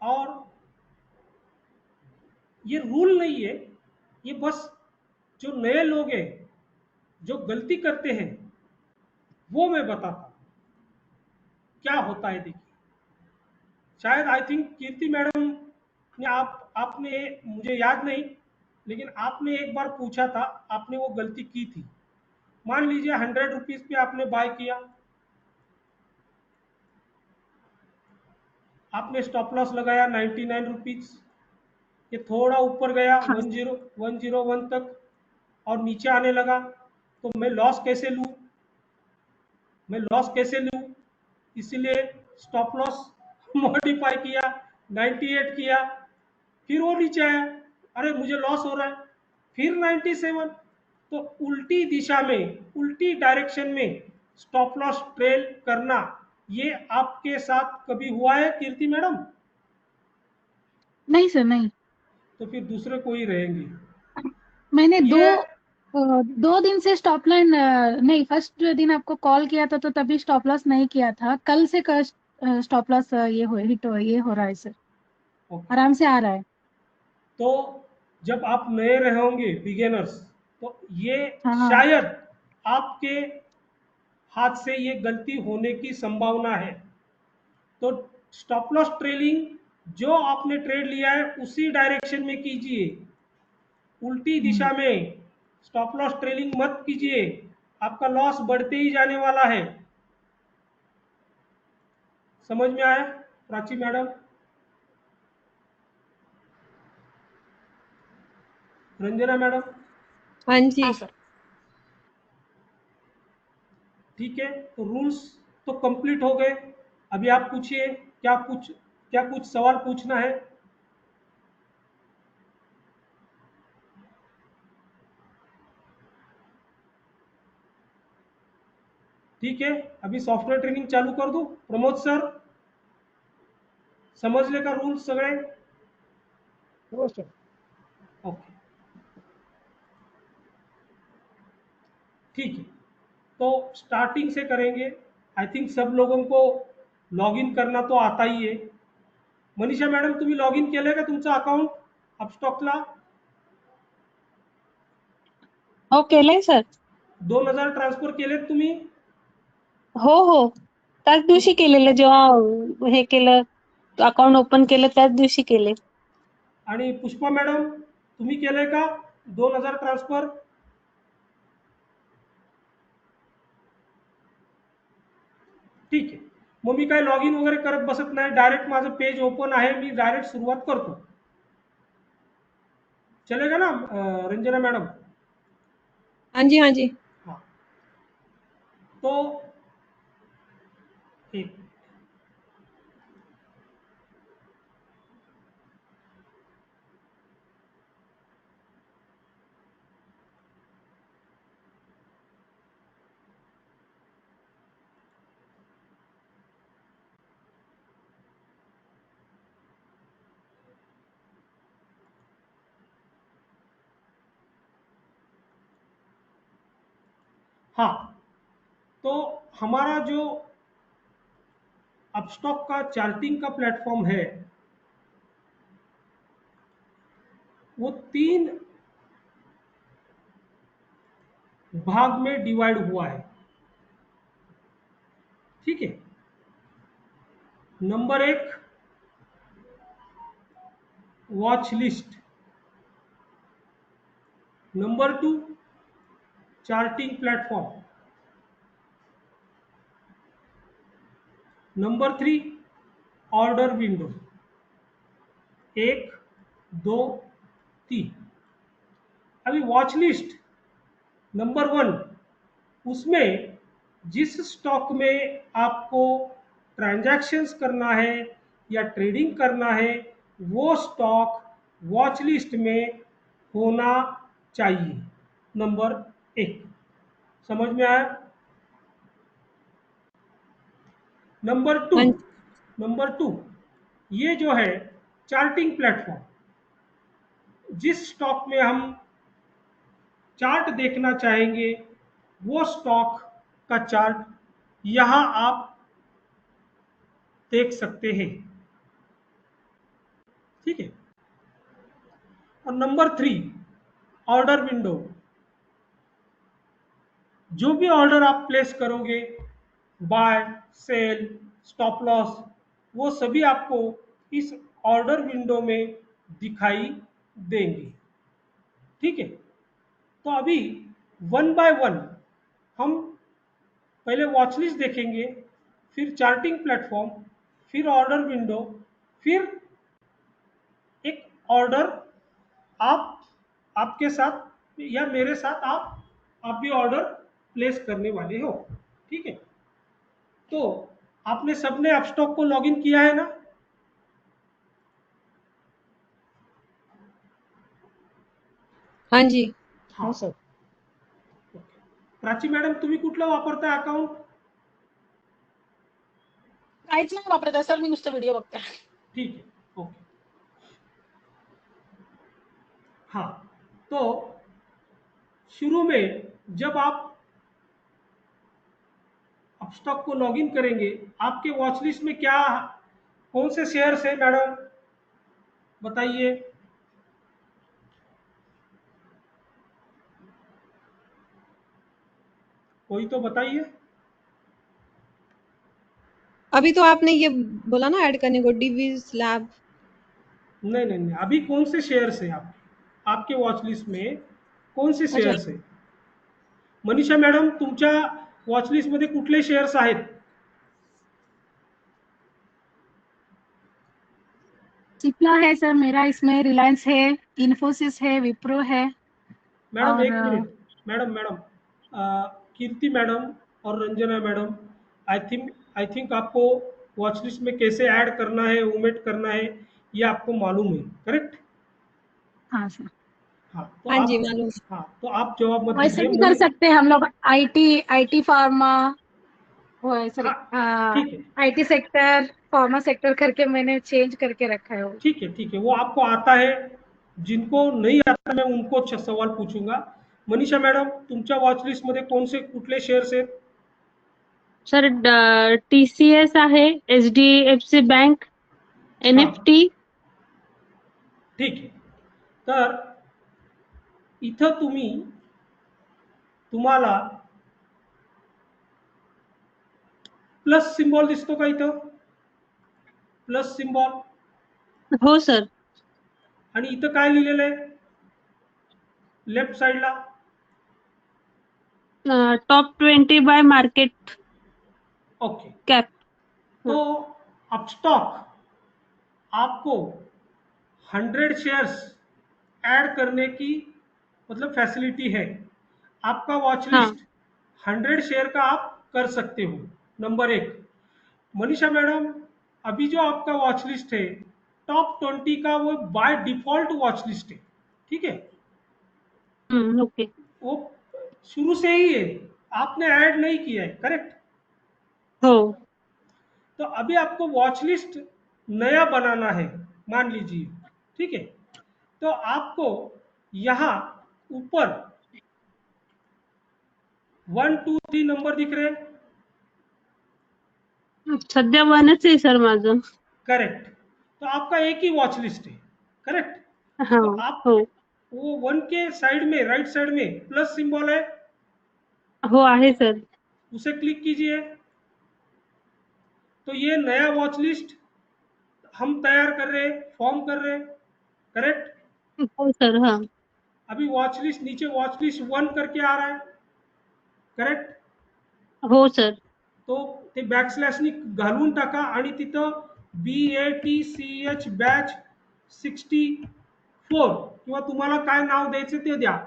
और ये रूल नहीं है, ये बस जो नए लोग हैं जो गलती करते हैं वो मैं बताता हूं क्या होता है। देखिए, शायद आई थिंक कीर्ति मैडम ने आपने, मुझे याद नहीं, लेकिन आपने एक बार पूछा था, आपने वो गलती की थी। मान लीजिए 100 रुपीज पे आपने बाय किया, आपने स्टॉप लॉस लगाया 99 रुपीज, ये थोड़ा ऊपर गया हाँ 101 तक और नीचे आने लगा, तो मैं लॉस कैसे लूं? मैं लॉस कैसे लूं? इसीलिए स्टॉप लॉस मॉडिफाई किया, 98 किया, फिर वो नीचे आया, अरे मुझे लॉस हो रहा है, फिर 97। तो उल्टी दिशा में, उल्टी डायरेक्शन में स्टॉप लॉस ट्रेल करना, ये आपके साथ कभी हुआ है कीर्ति मैडम? नहीं सर, नहीं। तो फिर दूसरे कोई रहेंगे। मैंने ये 2 दिन से स्टॉप लाइन, नहीं, फर्स्ट दिन आपको कॉल किया था तो तभी स्टॉप लॉस नहीं किया था। कल से स्टॉप लॉस ये हो हिट हो ये हो रहा है सर, ओके। आराम से आ रहा है। तो जब आप नए रहोगे, बिगेनर्स, तो ये हाँ शायद आपके हाथ से ये गलती होने की संभावना है। तो स्टॉप लॉस ट्रेलिंग जो आपने ट्रेड लिया है उसी डायरेक्शन में कीजिए, उल्टी दिशा में स्टॉप लॉस ट्रेलिंग मत कीजिए, आपका लॉस बढ़ते ही जाने वाला है। समझ में आया प्राची मैडम? रंजना मैडम? हाँ जी। हाँ सर। ठीक है, तो रूल्स तो कंप्लीट हो गए। अभी आप पूछिए, क्या कुछ सवाल पूछना है? ठीक है, अभी सॉफ्टवेयर ट्रेनिंग चालू कर दूं? प्रमोद सर, समजले का रूल्स सगळे? हो सर. ओके, ठीक है, तो स्टार्टिंग से करेंगे। आई थिंक सब लोगों को लॉग इन करना तो आता ही है। मनीषा मॅडम, तुम्ही लॉग इन केलंय का तुमचं अकाउंट अपस्टॉकला? हो केलंय सर. 2000 ट्रान्सफर केलेत तुम्ही? हो हो, त्याच पुष दिवशी केलेलं, जेव्हा हे केलं, अकाउंट ओपन केलं त्याच दिवशी केले. आणि पुष्पा मॅडम, तुम्ही केलंय का 2000 ट्रान्सफर? ठीक आहे, मग मी काय लॉग इन वगैरे करत बसत नाही, डायरेक्ट माझं पेज ओपन आहे, मी डायरेक्ट सुरुवात करतो। चलेगा ना रंजना मैडम? हाँ जी, हाँ जी। हाँ, तो एक हाँ, तो हमारा जो अपस्टॉक का चार्टिंग का प्लेटफॉर्म है वो 3 भाग में डिवाइड हुआ है। ठीक है, number 1 watch list, number 2 charting platform, number 3 order window. 1 2 3। अभी वॉच लिस्ट नंबर 1, उसमें जिस स्टॉक में आपको ट्रांजैक्शंस करना है या ट्रेडिंग करना है वो स्टॉक वॉच लिस्ट में होना चाहिए। नंबर 1, समझ में आया? नंबर 2, हाँ नंबर 2 ये जो है चार्टिंग प्लेटफॉर्म, जिस स्टॉक में हम चार्ट देखना चाहेंगे वो स्टॉक का चार्ट यहाँ आप देख सकते हैं। ठीक है, और नंबर 3 ऑर्डर विंडो, जो भी ऑर्डर आप प्लेस करोगे, बाय सेल स्टॉप लॉस, वो सभी आपको इस ऑर्डर विंडो में दिखाई देंगे। ठीक है, तो अभी 1 बाय 1 हम पहले वॉच लिस्ट देखेंगे, फिर चार्टिंग प्लेटफॉर्म, फिर ऑर्डर विंडो, फिर एक ऑर्डर आप आपके साथ या मेरे साथ आप भी ऑर्डर प्लेस करने वाले हो। ठीक है, तो आपने सबने अपस्टॉक को लॉगिन किया है ना? हाँ जी। हाँ, हाँ सर. प्राची मॅडम तुम्ही कुठलं वापरता अकाउंट? काहीच नाही वापरत आहे सर, मी नुसतं व्हिडिओ बघते. ठीक है, ओके। हाँ, तो शुरू में जब आप अपस्टॉक को लॉगिन करेंगे, आपके वॉच लिस्ट में क्या कौन से शेयर्स है मैडम, बताइए। कोई तो बताइए। अभी तो आपने ये बोला ना ऐड करने को, डिवीज लैब। नहीं नहीं नहीं, अभी कौन से शेयर्स है आपके वॉच लिस्ट में कौन से अच्छा, शेयर्स है? मनीषा मॅडम तुमच्या वॉच लिस्ट मध्ये कुठले शेअर्स आहेत? सिप्ला है सर मेरा, इसमें रिलायंस है, इन्फोसिस है, विप्रो है मैडम और एक मिनट, मैडम कीर्ति मैडम और रंजना मैडम, आई थिंक आपको वॉच लिस्ट में कैसे ऐड करना है, ओमिट करना है, ये आपको मालूम है, करेक्ट? हाँ सर। हाँ तो हाँ जी आप, मालूम। हाँ तो आप जवाब मत वैसे दीजिए। भी कर सकते हैं हम लोग, आईटी आईटी फार्मा, वो है सॉरी, हाँ ठीक है, आईटी सेक्टर, फार्मा सेक्टर करके मैंने चेंज करके रखा है वो। ठीक है, वो आपको आता है। जिनको नहीं आता मैं उनको सवाल पूछूंगा। मनीषा मॅडम तुमच्या वॉच लिस्ट मध्ये कोणसे कुठले शेअर्स आहेत? सर TCS आहे, HDFC बँक, हाँ NFT. ठीक आहे, तर इथं तुम्हाला प्लस सिम्बॉल दिसतो का? इथं प्लस सिम्बॉल, हो सर. आणि इथं काय लिहिलेलं आहे लेफ्ट साइडला? Top 20 bye market okay, cap. तो अपस्टॉक आपको 100 शेयर्स ऐड करने की मतलब फैसिलिटी है। आपका वॉच हाँ. लिस्ट 100 शेयर का आप कर सकते हो। नंबर 1। मनीषा मैडम अभी जो आपका वॉच लिस्ट है टॉप 20 का, वो बाय डिफॉल्ट वॉच लिस्ट है। ठीक है, ओके. वो शुरू से ही है, आपने ऐड नहीं किया है, करेक्ट? हो. तो अभी आपको वॉच लिस्ट नया बनाना है, मान लीजिए। ठीक है, तो आपको यहाँ ऊपर 1 2 3 नंबर दिख रहे? सध्या 1च आहे सर माझं. करेक्ट. तो आपका एक ही वॉच लिस्ट है, करेक्ट. हा. तो आप हो वो 1 के साइड में, राइट साइड में प्लस सिंबल है, हो आहे सर. उसे क्लिक कीजिए. तो ये नया वॉच लिस्ट हम तैयार कर रहे हैं, फॉर्म कर रहे हैं, करेक्ट. हो सर. हा. अभी वॉच लिस्ट नीचे वॉच लिस्ट 1 करके आ रहा है, करेक्ट. हो सर. तो ते बॅकस्लॅशनी घालून टाका आणि तिथं BATCH बॅच 64 किंवा तुम्हाला काय नाव द्यायचं ते द्या.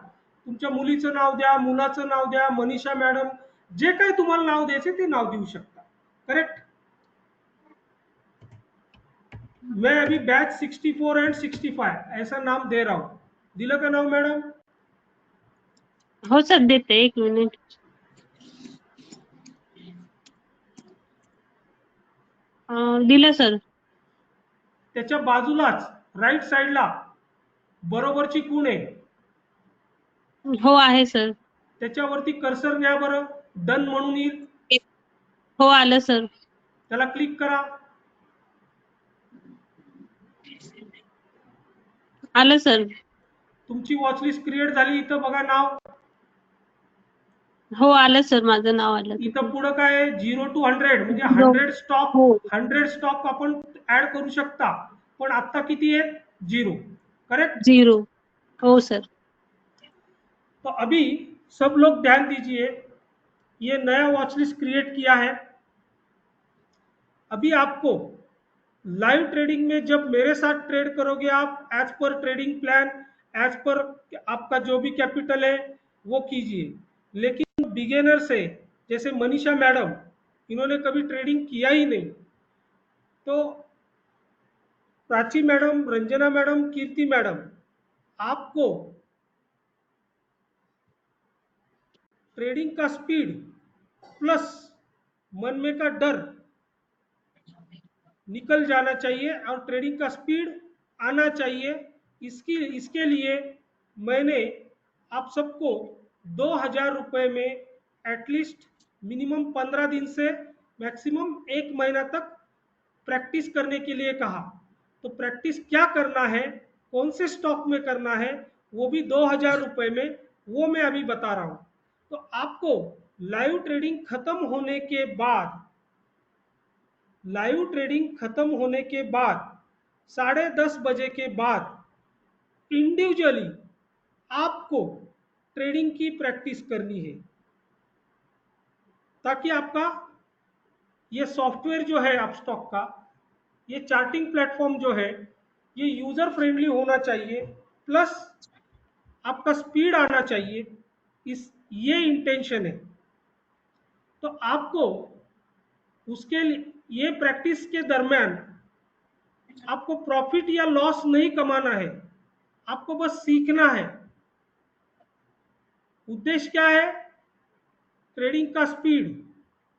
तुमच्या मुलीचं नाव द्या, मुलाचं नाव द्या, मनीषा मॅडम, जे काही तुम्हाला नाव द्यायचे ते नाव देऊ शकता, करेक्ट. मैं अभी बैच 64 एंड 65 ऐसा नाम दे रहा हूं. दिलं का नाव मॅडम? हो सर देते, 1 मिनिट. दिलं सर. त्याच्या बाजूलाच राईट साईडला बरोबरची खूण आहे, हो आहे सर. त्याच्यावरती कर्सर न्या बरं, डन म्हणून येईल, हो आलं सर. त्याला क्लिक करा. आलं सर. तुमची वॉच लिस्ट क्रिएट झाली. इथं बघा नाव, हो आलं सर, माझं नाव आलं इथं तिथे. पुढं काय 0 to 100 म्हणजे हो 100 स्टॉक, हो 100 स्टॉक आपण ऍड करू शकता. पण आता किती आहे? 0, करेक्ट. 0. हो सर. तो अभी सब लोग ध्यान दीजिए, ये नया वॉच लिस्ट क्रिएट किया है. अभी आपको लाइव ट्रेडिंग में जब मेरे साथ ट्रेड करोगे आप, as per trading plan, as per आपका जो भी कैपिटल है वो कीजिए. लेकिन बिगेनर से, जैसे मनीषा मैडम, इन्होंने कभी ट्रेडिंग किया ही नहीं, तो Prachi madam, Ranjana madam, Kirti madam, आपको ट्रेडिंग का स्पीड प्लस मन में का डर निकल जाना चाहिए और ट्रेडिंग का स्पीड आना चाहिए. इसके लिए मैंने आप सबको 2,000 रुपये में एटलीस्ट मिनिमम 15 दिन से मैक्सिमम 1 महीना तक प्रैक्टिस करने के लिए कहा. तो प्रैक्टिस क्या करना है, कौन से स्टॉक में करना है, वो भी 2,000 रुपये में, वो मैं अभी बता रहा हूं. तो आपको लाइव ट्रेडिंग खत्म होने के बाद, 10:30 बजे के बाद इंडिविजुअली आपको ट्रेडिंग की प्रैक्टिस करनी है, ताकि आपका ये सॉफ्टवेयर जो है अपस्टॉक का, ये चार्टिंग प्लेटफॉर्म जो है, ये यूजर फ्रेंडली होना चाहिए, प्लस आपका स्पीड आना चाहिए. ये इंटेंशन है. तो आपको उसके लिए ये प्रैक्टिस के दरमियान आपको प्रॉफिट या लॉस नहीं कमाना है, आपको बस सीखना है. उद्देश्य क्या है? ट्रेडिंग का स्पीड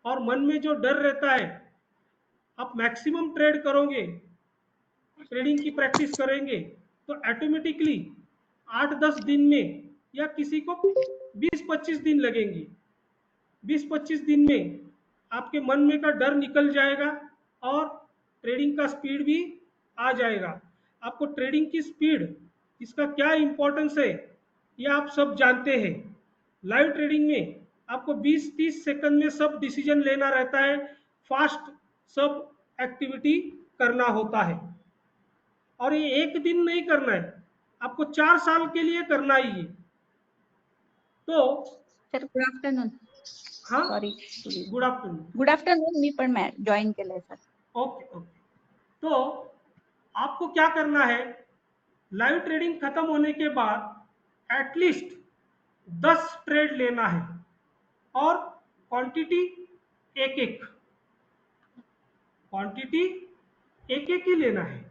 और मन में जो डर रहता है, आप मैक्सिमम ट्रेड करोगे, ट्रेडिंग की प्रैक्टिस करेंगे, तो ऑटोमेटिकली 8-10 दिन में, या किसी को 20-25 दिन लगेंगे, 20-25 दिन में आपके मन में का डर निकल जाएगा और ट्रेडिंग का स्पीड भी आ जाएगा. आपको ट्रेडिंग की स्पीड, इसका क्या इंपॉर्टेंस है, ये आप सब जानते हैं. लाइव ट्रेडिंग में आपको 20-30 सेकंड में सब डिसीजन लेना रहता है, फास्ट सब एक्टिविटी करना होता है. और ये एक दिन नहीं करना है, आपको 4 साल के लिए करना ही है. तो सर गुड आफ्टरनून. हाँ, sorry, good afternoon. Good afternoon. मी पण जॉईन केलंय सर. Okay okay. तो आपको क्या करना है, लाइव ट्रेडिंग खत्म होने के बाद एटलीस्ट 10 ट्रेड लेना है और क्वांटिटी एक एक ही लेना है.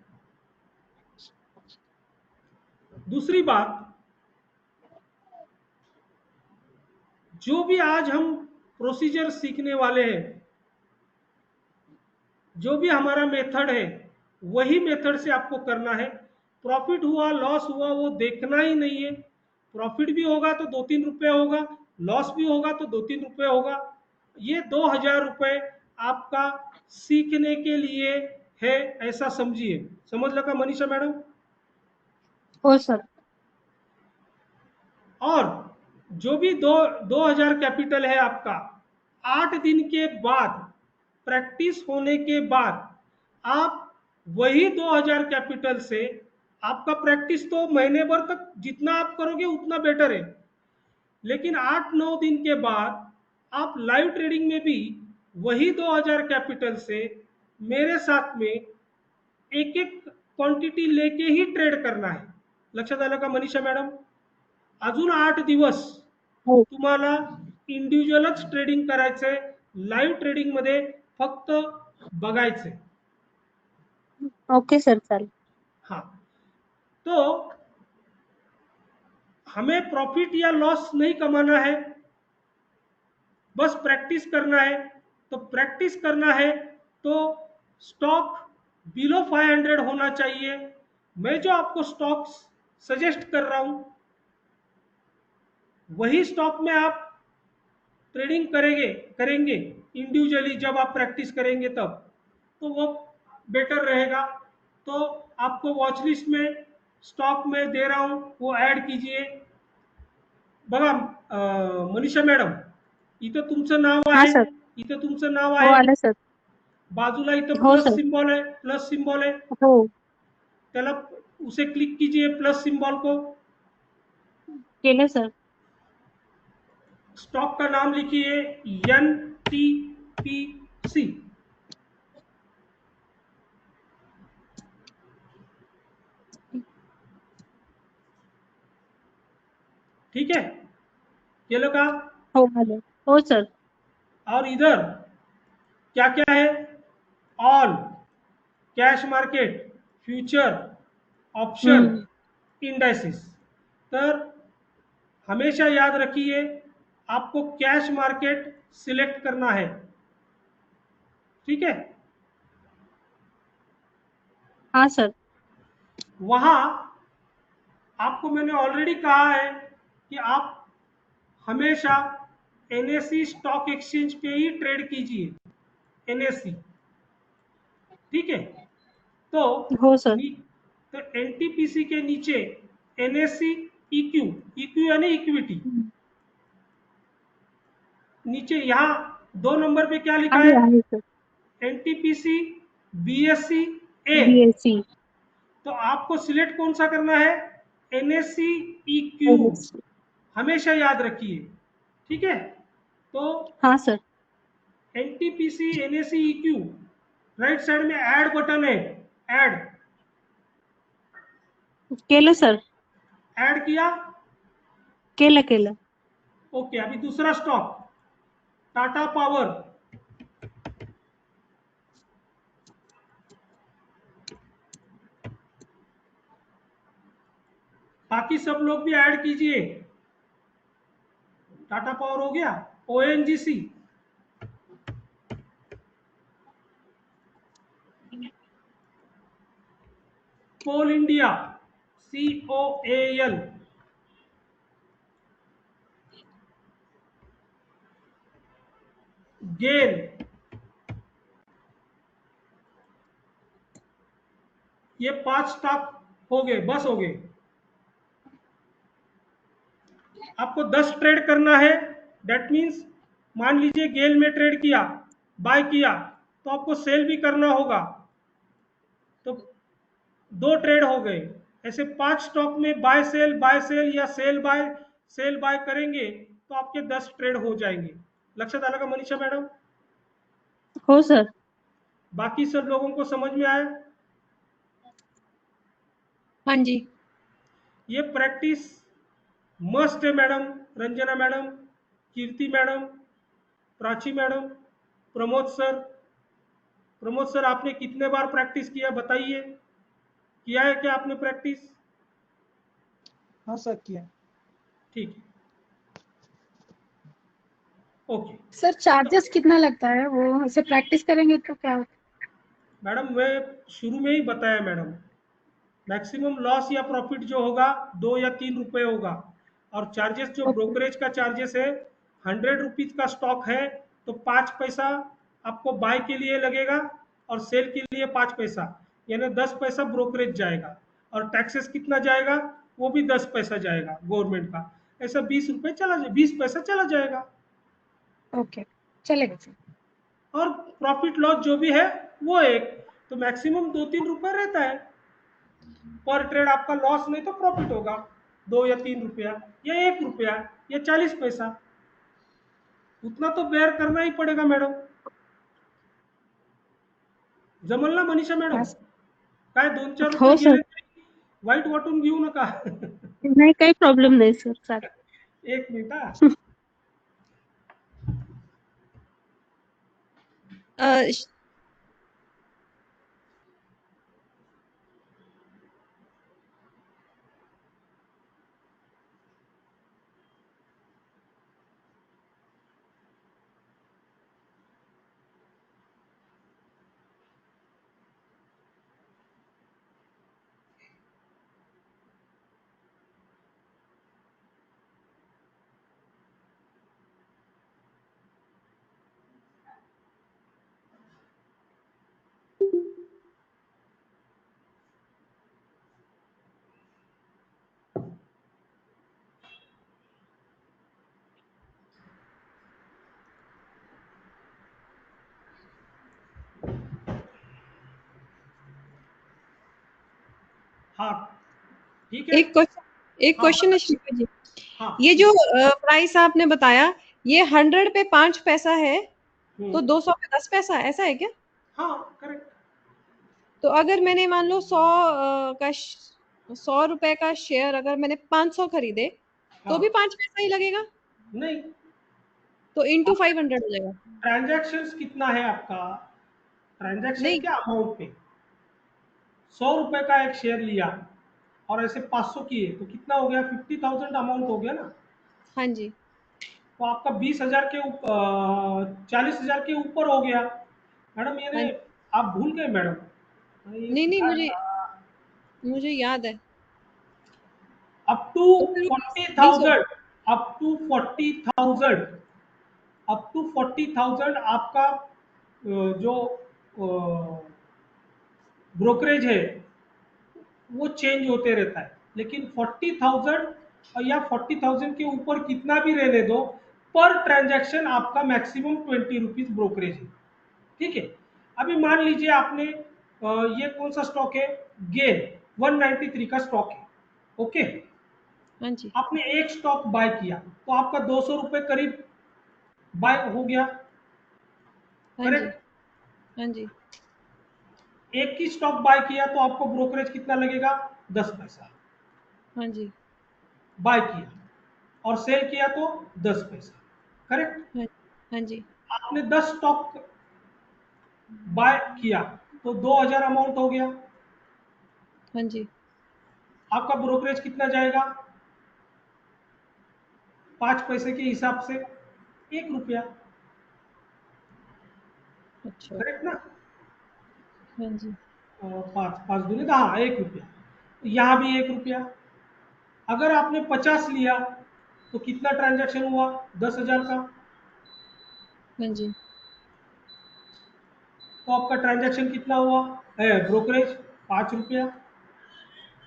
दूसरी बात, जो भी आज हम प्रोसीजर सीखने वाले हैं, जो भी हमारा मेथड है, वही मेथड से आपको करना है. प्रॉफिट हुआ, लॉस हुआ, वो देखना ही नहीं है. प्रॉफिट भी होगा तो 2-3 रुपये होगा, लॉस भी होगा तो 2-3 रुपए होगा। ये 2000 रुपए आपका सीखने के लिए है, ऐसा समझिए। समझ लगा मनीषा मैडम? हो सर। और जो भी 2000 कैपिटल है आपका, 8 दिन के बाद प्रैक्टिस होने के बाद आप वही 2000 कैपिटल से, आपका प्रैक्टिस तो महीने भर तक जितना आप करोगे उतना बेटर है, लेकिन 8-9 दिन के बाद आप लाइव ट्रेडिंग में भी वही 2000 कैपिटल से मेरे साथ में एक एक क्वांटिटी लेके ही ट्रेड करना है। लक्षात आलं का मनीषा मॅडम? अजून 8 दिवस हो. तुम्हाला इंडिव्हिज्युअलच ट्रेडिंग करायचंय, लाईव्ह ट्रेडिंग मध्ये फक्त बघायचंय। ओके सर, चालेल. हाँ, तो हमें प्रॉफिट या लॉस नहीं कमाना है, बस प्रैक्टिस करना है। तो प्रैक्टिस करना है तो स्टॉक बिलो 500 होना चाहिए। मैं जो आपको स्टॉक्स सजेस्ट कर रहा हूं वही स्टॉक में आप ट्रेडिंग करेंगे इंडिविजुअली, जब आप प्रैक्टिस करेंगे तब तो वो बेटर रहेगा। तो आपको वॉच लिस्ट में स्टॉक में दे रहा हूं, वो ऐड कीजिए। बघा मनीषा मॅडम, इथं तुमचं नाव हा आहे, सर. इथं तुमचं नाव हो, आहे, आलं सर. बाजूला इथं हो प्लस सर. सिंबल है, प्लस सिंबल है, हो, त्याला उसे क्लिक कीजिए प्लस सिंबल को। केलं सर. स्टॉक का नाम लिखिए NTPC। ठीक है, केलं का? हो, आलं. हो सर. और इधर क्या क्या है? All, cash market, future, option, hmm. Indices. तर हमेशा याद रखिए आपको कैश मार्केट सिलेक्ट करना है, ठीक है? हाँ सर. वहां आपको मैंने ऑलरेडी कहा है कि आप हमेशा NSE स्टॉक एक्सचेंज पे ही ट्रेड कीजिए, NSE, ठीक है? तो हो सर. तो NTPC के नीचे NSE EQ, EQ यानी इक्विटी, हम्म. नीचे यहाँ 2 नंबर पे क्या लिखा है? आहे sir. NTPC BSE A। BSc. तो आपको सिलेक्ट कौन सा करना है? NSE EQ, NSc. हमेशा याद रखिए, ठीक है? तो हाँ sir. NTPC NSE EQ, right side में ऐड बटन है, ऐड, केलं सर. ऐड किया? केलं. ओके, अभी दूसरा स्टॉक टाटा पावर, बाकी सब लोग भी ऐड कीजिए। टाटा पावर हो गया, ONGC, कोल इंडिया, COAL, गेल, ये 5 स्टॉक हो गए, बस हो गए। आपको 10 ट्रेड करना है, दैट मीन्स मान लीजिए गेल में ट्रेड किया, बाय किया, तो आपको सेल भी करना होगा, तो 2 ट्रेड हो गए। ऐसे 5 स्टॉक में बाय सेल या सेल बाय करेंगे तो आपके 10 ट्रेड हो जाएंगे। लक्षात आलं का मनीषा मैडम? हो सर. बाकी सब लोगों को समझ में आया? हाँ जी. ये प्रैक्टिस मस्ट है madam, Ranjana madam, Kirti madam, Prachi madam, Pramod sir आपने कितने बार प्रैक्टिस किया बताइए? किया है क्या आपने प्रैक्टिस? हाँ सर, किया। ठीक है, ओके। सर चार्जेस कितना लगता है वो, ऐसे प्रैक्टिस करेंगे तो क्या होता है? मैडम मैं शुरू में ही बताया मैडम, मैक्सिमम लॉस या प्रॉफिट जो होगा 2 या 3 रुपए होगा, और चार्जेस जो ओके ब्रोकरेज का चार्जेस है, 100 रुपीज का स्टॉक है तो 5 पैसा आपको बाय के लिए लगेगा और सेल के लिए 5 पैसा, यानी 10 पैसा ब्रोकरेज जाएगा। और टैक्सेस कितना जाएगा, वो भी 10 पैसा जाएगा गवर्नमेंट का। ऐसा 20 रुपये चला 20 पैसा चला जाएगा। ओके चलेगा सर। और प्रॉफिट लॉस जो भी है वो एक, तो मैक्सिमम 2-3 रुपए रहता है पर ट्रेड। आपका लॉस नहीं तो प्रॉफिट होगा 2 या 3 रुपया या 1 रुपया या 40 पैसा, उतना तो बेयर करना ही पड़ेगा मॅडम। जमल ना मनीषा मॅडम? हाँ काय 2-4 हो रुपये सर. गेले तरी वाईट वाटून घेऊ नका. नाही, काही प्रॉब्लेम नाही सर, चालेल. 1 मिनिट हा. श- हाँ ठीक है. एक हाँ क्वेश्चन है बताइए. श्रीपति जी, हाँ. ये जो प्राइस आपने बताया, ये 100 पे 5 पैसा है, तो 200 पे 10 पैसा, ऐसा है क्या? हाँ करेक्ट. तो अगर मैंने मान लो 100 रुपए का शेयर अगर मैंने 500 खरीदे, तो हाँ भी 5 पैसा ही लगेगा, नहीं, तो इंटू 500 हो जाएगा। ट्रांजैक्शंस कितना है आपका, ट्रांजैक्शन नहीं, क्या अमाउंट पे, 100 रुपए का एक शेयर लिया और ऐसे 500 किए तो कितना हो गया, 50,000 अमाउंट हो गया ना। हाँ जी, तो आपका 20,000 के 40,000 के ऊपर हो गया मैडम। हाँ यानी आप भूल गए मैडम, ये नहीं नहीं, सिखाया था। मुझे याद है। अप टू तो फिर 40,000, अप टू 40,000, अप टू 40,000 आपका जो ब्रोकरेज है वो चेंज होते रहता है। लेकिन 40,000 या 40,000 के ऊपर कितना भी रहने दो, पर ट्रांजैक्शन आपका मैक्सिमम 20 रुपीज ब्रोकरेज है। ठीक है, अभी मान लीजिए आपने ये कौन सा स्टॉक है, गेन 193 का स्टॉक है। ओके, हाँ जी, आपने एक स्टॉक बाय किया तो आपका 200 रुपए करीब बाय हो गया, हाँ जी, करेक्ट। हाँ जी, एक ही स्टॉक बाय किया तो आपको ब्रोकरेज कितना लगेगा, 10 पैसा। हाँ जी, बाय किया और सेल किया तो 10 पैसा, करेक्ट। हाँ हाँ जी, आपने 10 स्टॉक बाय किया तो 2,000 अमाउंट हो गया, हाँ जी, आपका ब्रोकरेज कितना जाएगा, 5 पैसे के हिसाब से 1 रुपया, अच्छा, करेक्ट ना। हाँ जी, 5 दूनी 10, हाँ 1 रुपया। यहाँ भी 1 रुपया। अगर आपने 50 लिया तो कितना ट्रांजैक्शन हुआ, 10,000 का। हाँ जी, तो आपका ट्रांजैक्शन कितना हुआ है, ब्रोकरेज 5 रुपया,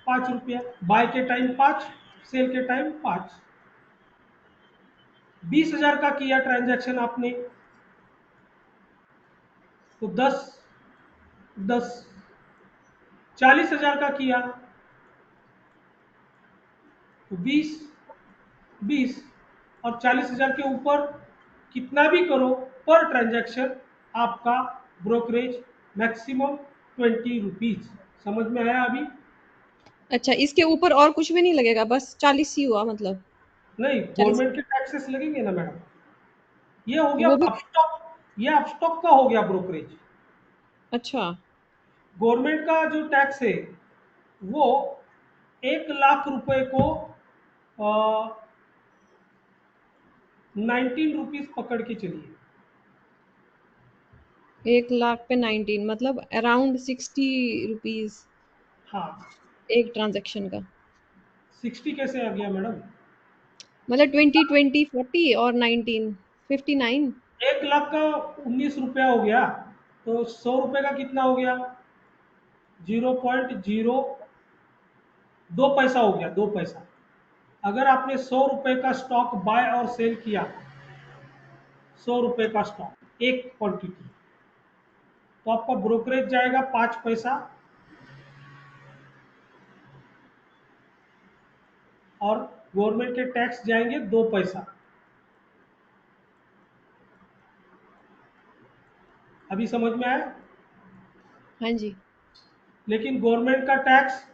5 रुपया। बाय के टाइम 5, सेल के टाइम 5। 20,000 का किया ट्रांजैक्शन आपने तो 10 40,000 का किया तो 20 और 40,000 के ऊपर कितना भी करो, पर ट्रांजैक्शन आपका ब्रोकरेज मैक्सिमम 20 रुपीज। समझ में आया अभी? अच्छा, इसके ऊपर और कुछ भी नहीं लगेगा, बस 40 ही हुआ मतलब, नहीं, 40। गवर्नमेंट के टैक्सेस लगेंगे ना मैडम। ये हो गया वो भी, अपस्टॉक, ये अपस्टॉक का हो गया ब्रोकरेज। अच्छा, गवर्नमेंट का जो टैक्स है वो 1 लाख रुपए को 19 रुपीज पकड़ के चलिए। 1 लाख पे 19 मतलब अराउंड 60 रुपीज हाँ, एक ट्रांजैक्शन का। 60 कैसे आ गया मैडम? मतलब 20 20 40 और 19 59। 1 लाख का 19 रुपया हो गया, तो 100 रुपये का कितना हो गया? 0.02 पैसा हो गया, 2 पैसा। अगर आपने 100 रुपये का स्टॉक बाय और सेल किया, 100 रुपये का स्टॉक एक क्वांटिटी, तो आपका ब्रोकरेज जाएगा 5 पैसा और गवर्नमेंट के टैक्स जाएंगे 2 पैसा। अभी समझ में आया? हाँ जी। लेकिन गवर्नमेंट का टैक्स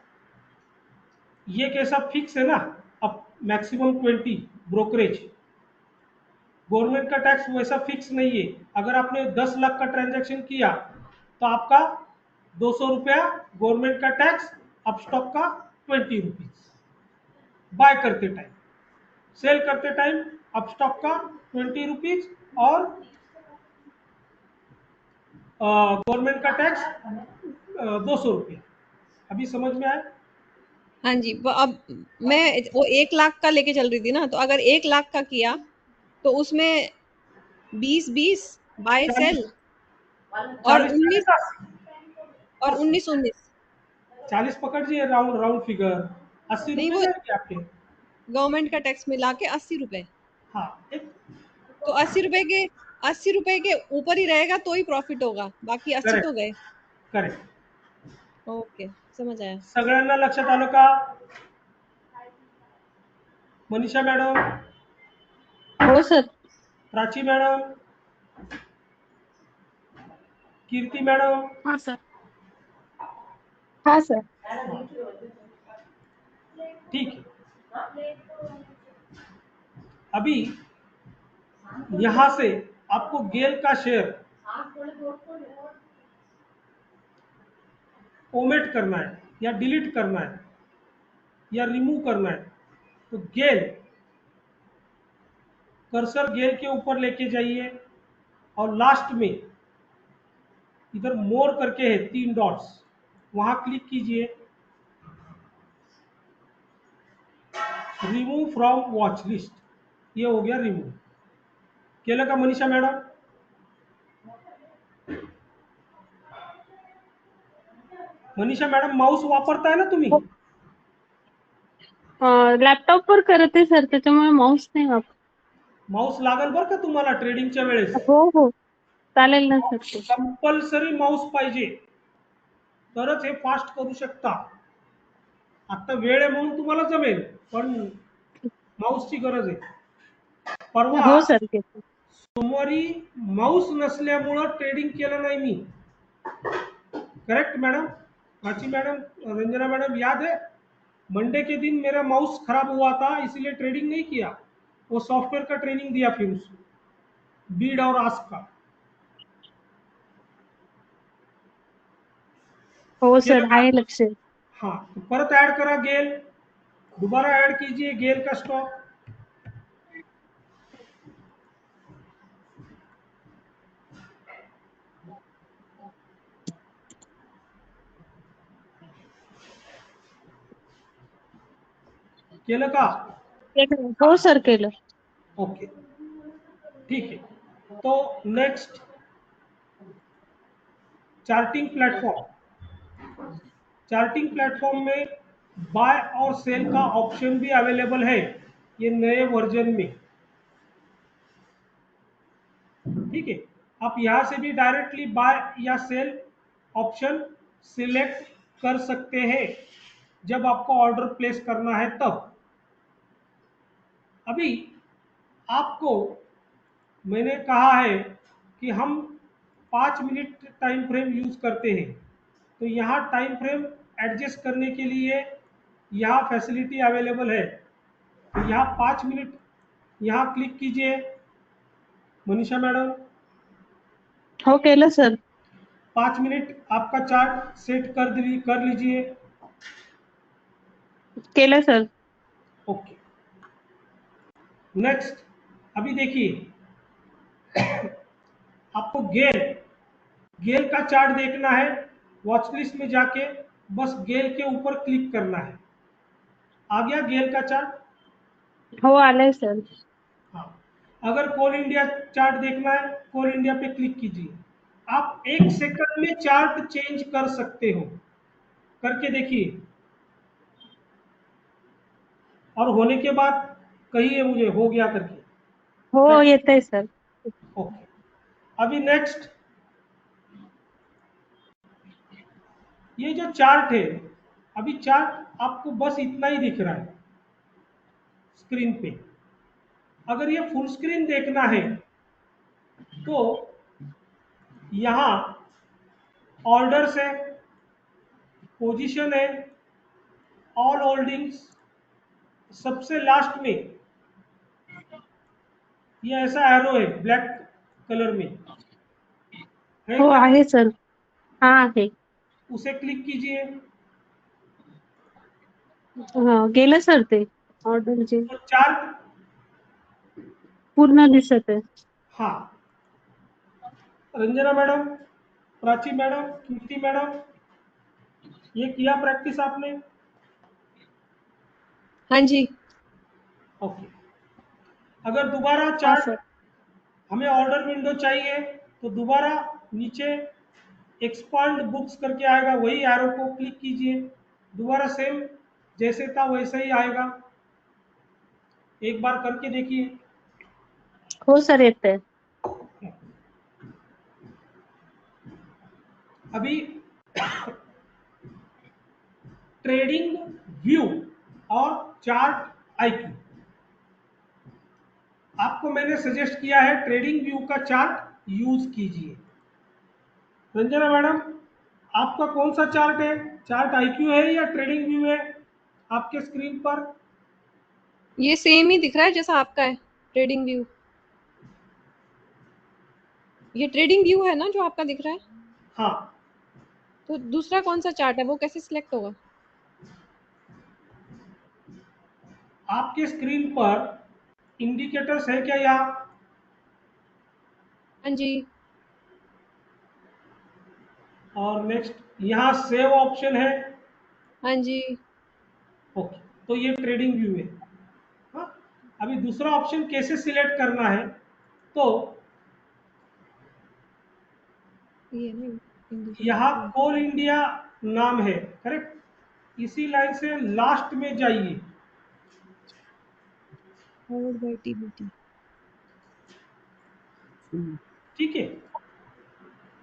ये कैसा फिक्स है ना, अब मैक्सिमम 20 ब्रोकरेज। गवर्नमेंट का टैक्स वैसा फिक्स नहीं है। अगर आपने 10 लाख का ट्रांजैक्शन किया तो आपका 200 रुपया गवर्नमेंट का टैक्स, अब स्टॉक का 20 रुपीज बाय करते टाइम, सेल करते टाइम अब स्टॉक का 20 रुपीज और गवर्नमेंट का टैक्स 200 रुपया। अभी समझ में आया? हाँ जी। अब मैं वो 1 लाख का लेके चल रही थी ना, तो अगर 1 लाख का किया तो उसमें 20 20 बाय सेल और 40 19 और 40 19 19। 40 पकड़िए, राउंड राउंड फिगर। 80 नहीं, रुपये वो जाएंगे आपके। गवर्नमेंट का टैक्स मिला के 80 रुपए। हाँ, एक तो 80 रुपए के ऊपर ही रहेगा तो ही प्रॉफिट होगा, बाकी 80 तो करेक्ट गए। करेक्ट। ओके, समझ आया। सगळ्यांना लक्षात आलं का? मनीषा मॅडम, हो सर. प्राची मॅडम, कीर्ती मैडम, हाँ सर. हाँ सर. ठीक है। अभी यहां से आपको गेल का शेयर ओमेट करना है या डिलीट करना है या रिमूव करना है, तो गेल, कर्सर गेल के ऊपर लेके जाइए और लास्ट में इधर मोर करके है 3 डॉट्स, वहां क्लिक कीजिए, रिमूव फ्रॉम वॉच लिस्ट। ये हो गया रिमूव। केलं का Manisha madam? Manisha madam, Mouse वापरताय ना तुम्ही? लॅपटॉपवर करत आहे सर, त्याच्यामुळे माऊस नाही वापरत. माऊस लागेल बरं का तुम्हाला ट्रेडिंगच्या वेळेस। हो हो, चालेल ना सर ते. कंपल्सरी माऊस पाहिजे, तरच हे फास्ट करू शकता। आता वेळ आहे म्हणून तुम्हाला जमेल, पण माऊसची गरज आहे। परवा हो सर घेतो. सोमवारी माऊस नसल्यामुळं ट्रेडिंग केलं नाही मी। Correct madam? Prachi madam, Ranjana madam, याद है? मंडे के दिन मेरा माउस खराब हुआ था, इसलिए ट्रेडिंग नहीं किया। वो सॉफ्टवेयर का ट्रेनिंग दिया फिर उसको, बीड और आस्क का। हो केलं सर, का? आहे लक्ष. हाँ, तो परत ऐड करा गेल, दोबारा ऐड कीजिए गेल का स्टॉक। केलं का? हो सर, केलं. ओके, ठीक है। तो next, charting platform. Charting platform में बाय और सेल का ऑप्शन भी अवेलेबल है ये नए वर्जन में। ठीक है, आप यहां से भी डायरेक्टली बाय या सेल ऑप्शन सिलेक्ट कर सकते हैं जब आपको ऑर्डर प्लेस करना है तब। अभी आपको मैंने कहा है कि हम 5 मिनट टाइम फ्रेम यूज करते हैं, तो यहाँ टाइम फ्रेम एडजस्ट करने के लिए यहाँ फैसिलिटी अवेलेबल है। तो यहाँ 5 मिनट, यहाँ क्लिक कीजिए मनीषा मैडम। हो, केलं सर. 5 मिनट आपका चार्ट सेट कर लीजिए। केलं सर. Okay, next. अभी देखिए, आपको गेल का चार्ट देखना है, वॉच लिस्ट में जाके बस गेल के ऊपर क्लिक करना है। आ गया गेल का चार्ट? हो आलंय सर. हाँ, अगर कोल इंडिया चार्ट देखना है, कोल इंडिया पे क्लिक कीजिए. आप 1 सेकंड में चार्ट चेंज कर सकते हो, करके देखिए, और होने के बाद कहिए मुझे हो गया करके. हो येतंय सर. ओके, अभी नेक्स्ट, ये जो चार्ट है, अभी चार्ट आपको बस इतना ही दिख रहा है स्क्रीन पे. अगर ये फुल स्क्रीन देखना है तो यहाँ ऑर्डर्स है, पोजीशन है, ऑल होल्डिंग्स, सबसे लास्ट में ये ऐसा एरो है ब्लैक कलर में है हो क्या, आहे सर. हा आहे. उसे क्लिक कीजिए. हा गेलं सर ते ऑर्डरचे तो चार्ट, पूर्ण दिसत आहे. हाँ, Ranjana madam, Prachi madam, Kirti madam, ये किया प्रैक्टिस आपने? हाँ जी. ओके, अगर दोबारा हा चार्ट, सर. हमें ऑर्डर विंडो चाहिए तो दोबारा नीचे एक्सपांड बुक्स करके आएगा, वही एरो को क्लिक कीजिए, दोबारा सेम जैसे था वैसे ही आएगा. एक बार करके देखिए. हो सर येतंय. अभी ट्रेडिंग व्यू और चार्ट आईक्यू, आपको मैंने सजेस्ट किया है ट्रेडिंग व्यू का चार्ट यूज कीजिए. रंजना मैडम, आपका कौन सा चार्ट है, चार्ट आईक्यू है या ट्रेडिंग व्यू है आपके स्क्रीन पर? ये सेम ही दिख रहा है जैसा आपका है, ट्रेडिंग व्यू. ये ट्रेडिंग व्यू है ना जो आपका दिख रहा है? हाँ, तो दूसरा कौन सा चार्ट है, वो कैसे सिलेक्ट होगा? आपके स्क्रीन पर इंडिकेटर्स है क्या यहाँ? हाँ जी. और नेक्स्ट यहाँ सेव ऑप्शन है. हाँ जी. ओके, तो ये ट्रेडिंग व्यू है. हाँ, अभी दूसरा ऑप्शन कैसे सिलेक्ट करना है, तो ये ना indicator यहाँ का. कोल इंडिया नाम है, करेक्ट, इसी लाइन से लास्ट में जाइए. Forward by TBT. ठीक है,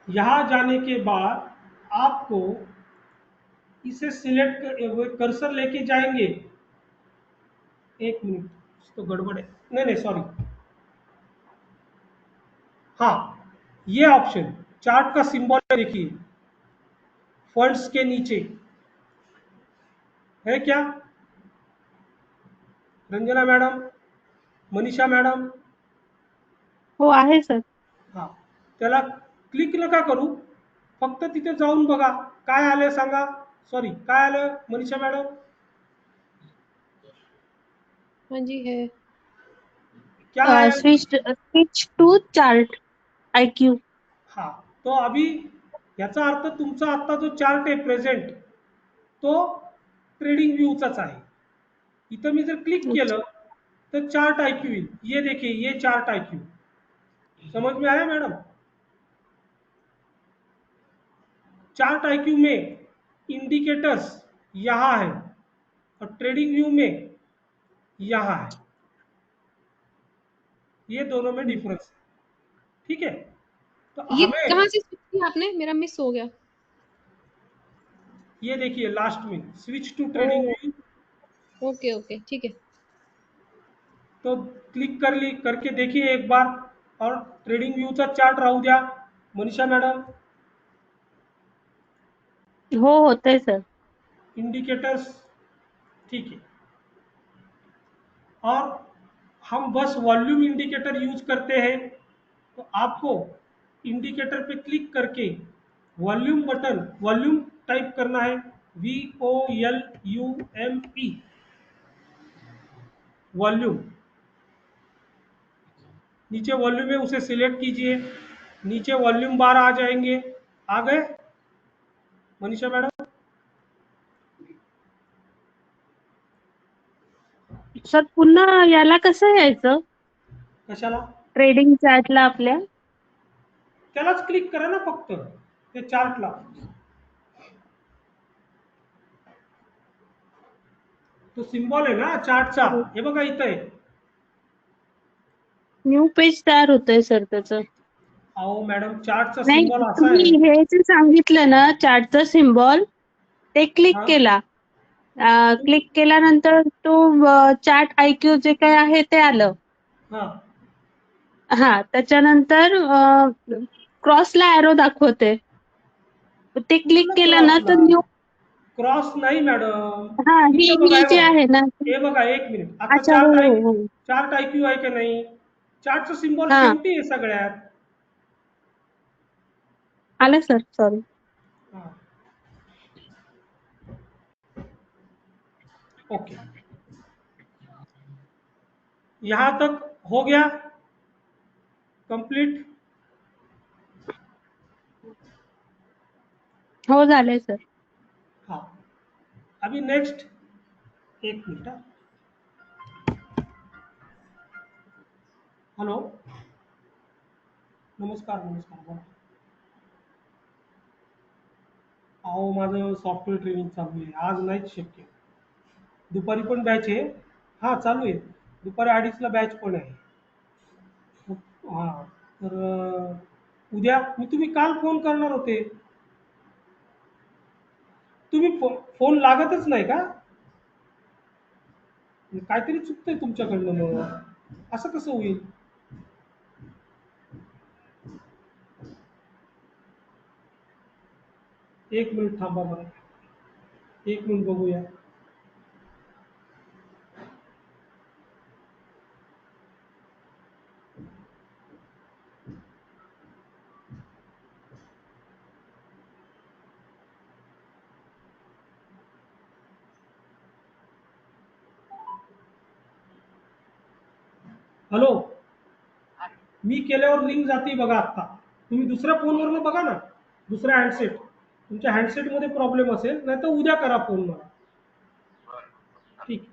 यहाँ जाने के बाद आपको इसे सिलेक्ट कर्सर लेके जाएंगे. एक मिनट, तो गड़बड़ है, नहीं नहीं सॉरी. हाँ, ये ऑप्शन चार्ट का सिंबल देखिए, फंड्स के नीचे है क्या? रंजना मैडम, मनीषा मैडम, हो आहे सर. हा, त्याला क्लिक नका करू, फक्त तिथे जाऊन बघा काय आलं सांगा. सॉरी, काय आलं मनीषा मैडम? हाँ जी है. क्या है? Switch to chart IQ. हा, तो अभी याचा अर्थ तुमचा आता जो चार्ट आहे प्रेझेंट, तो ट्रेडिंग व्ह्यूचाच आहे. इथं मी जर क्लिक केलं तर चार्ट आईक्यू येईल. ये देखिए, ये चार्ट आईक्यू, समझ में आया मैडम? चार्ट आईक्यू में इंडिकेटर्स यहाँ है और ट्रेडिंग व्यू में यहाँ है, ये दोनों में डिफरेंस है. ठीक है, तो ये हमें कहाँ से switch किया आपने, मेरा मिस हो गया. ये देखिए लास्ट में switch to trading view, okay okay ठीक है. तो क्लिक करके देखिए एक बार, और ट्रेडिंग व्यूचा चार्ट राहू द्या मनीषा मैडम. हो होतंय सर. इंडिकेटर्स, ठीक है, और हम बस वॉल्यूम इंडिकेटर यूज करते हैं, तो आपको इंडिकेटर पे क्लिक करके वॉल्यूम बटन, वॉल्यूम टाइप करना है, VOLUME, वॉल्यूम. नीचे वॉल्यूम है, उसे सिलेक्ट कीजिए, नीचे वॉल्यूम बार आ जाएंगे. आ गए मनीषा मैडम? सर पुन्हा याला कसं यायचं कशाला? ट्रेडिंग चार्टला आपल्या? त्यालाच क्लिक करा ना फक्त ते चार्टला. तो सिम्बॉल आहे ना चार्टचा, हे बघा इथं आहे. न्यू पेज तयार होतंय सर त्याचं. अहो मॅडम, चार्टचा नाही, सिम्बॉल असा तुम्ही आहे. हे जे सांगितलं ना चार्टचं सिम्बॉल, ते क्लिक हा केला. क्लिक केल्यानंतर तो चार्ट IQ जे काय आहे ते आलं. हा हा, त्याच्यानंतर क्रॉसला एरो दाखवते. ते क्लिक कुठलं केलं ना तर क्रॉसला? न्यू. क्रॉस नाही मॅडम. हा, ही इथं बघा, ही जी आहे ना. हे बघा 1 मिनिट. आता अच्छा, हो हो हो. चार्ट IQ आहे का नाही? चार्टचा सिम्बॉल हा, शेवटी आहे सगळ्यात. आलं सर, सॉरी. हाँ, ओके, यहां तक हो गया कंप्लीट. हो, झालंय सर. हाँ, अभी नेक्स्ट 1 मिनट. हॅलो, नमस्कार नमस्कार, बोला. अहो माझं सॉफ्टवेअर ट्रेनिंग चालू आहे, आज नाहीच शक्य. दुपारी पण बॅच आहे. हां चालू आहे, दुपारी 2:30ला बॅच पण आहे. हां, तर उद्या मी, तुम्ही काल फोन करणार होते, तुम्ही फोन लागतच नाही का? काहीतरी चुकतंय तुमच्याकडनं, मग असं कसं होईल? एक मिनिट थांबा बरं, 1 मिनिट बघूया. हॅलो, मी केल्यावर लिंक जाते बघा. आता तुम्ही दुसऱ्या फोनवरनं बघा ना, दुसऱ्या हँडसेट, तुमच्या हँडसेटमध्ये प्रॉब्लेम असेल, नाही तर उद्या करा फोन मला. ठीक.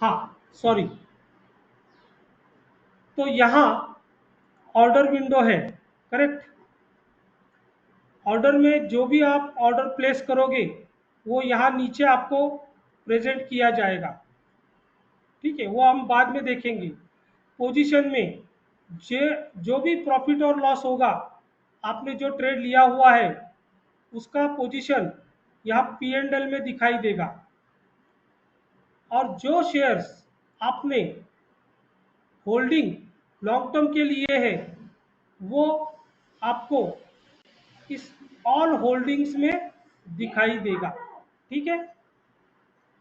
हाँ सॉरी. तो यहाँ ऑर्डर विंडो है, करेक्ट. ऑर्डर में जो भी आप ऑर्डर प्लेस करोगे वो यहाँ नीचे आपको प्रेजेंट किया जाएगा. ठीक है, वो हम बाद में देखेंगे. पोजीशन में जो भी प्रॉफिट और लॉस होगा, आपने जो ट्रेड लिया हुआ है उसका पोजीशन यहाँ P&L में दिखाई देगा. और जो शेयर्स आपने होल्डिंग लॉन्ग टर्म के लिए है वो आपको इस ऑल होल्डिंग्स में दिखाई देगा. ठीक है,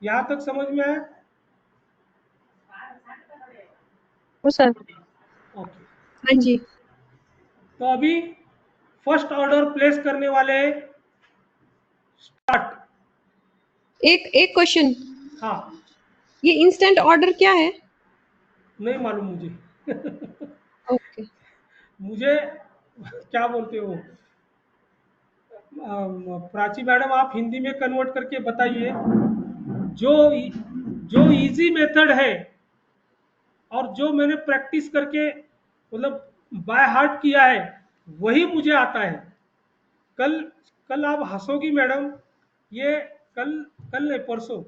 यहां तक समझ में आया? हो सर. ओके. हाँ जी. तो अभी फर्स्ट ऑर्डर प्लेस करने वाले हैं. स्टार्ट. एक क्वेश्चन, हाँ, ये इंस्टेंट ऑर्डर क्या है? नहीं मालूम मुझे. ओके. मुझे क्या बोलते हो, प्राची मैडम, आप हिंदी में कन्वर्ट करके बताइए. जो जो इजी मेथड है और जो मैंने प्रैक्टिस करके मतलब बाय हार्ट किया है वही मुझे आता है. कल कल आप हंसोगी मैडम, ये कल कल नहीं परसों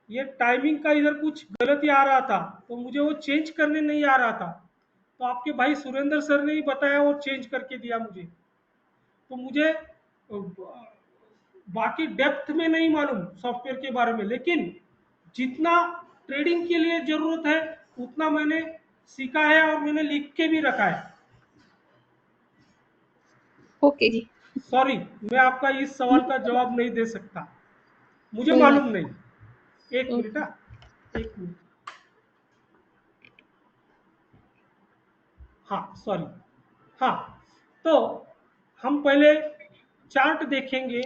ये टाइमिंग का इधर कुछ गलती आ रहा था, तो मुझे वो चेंज करने नहीं आ रहा था, तो आपके भाई सुरेंद्र सर ने ही बताया, वो चेंज करके दिया मुझे. तो मुझे बाकी डेप्थ में नहीं मालूम सॉफ्टवेयर के बारे में, लेकिन जितना ट्रेडिंग के लिए जरूरत है उतना मैंने सीखा है और मैंने लिख के भी रखा है. ओके जी. सॉरी, मैं आपका इस सवाल का जवाब नहीं दे सकता, मुझे कोई मालूम बात नहीं. एक मिनट, एक मिनट. हाँ सॉरी. हाँ, तो हम पहले चार्ट देखेंगे,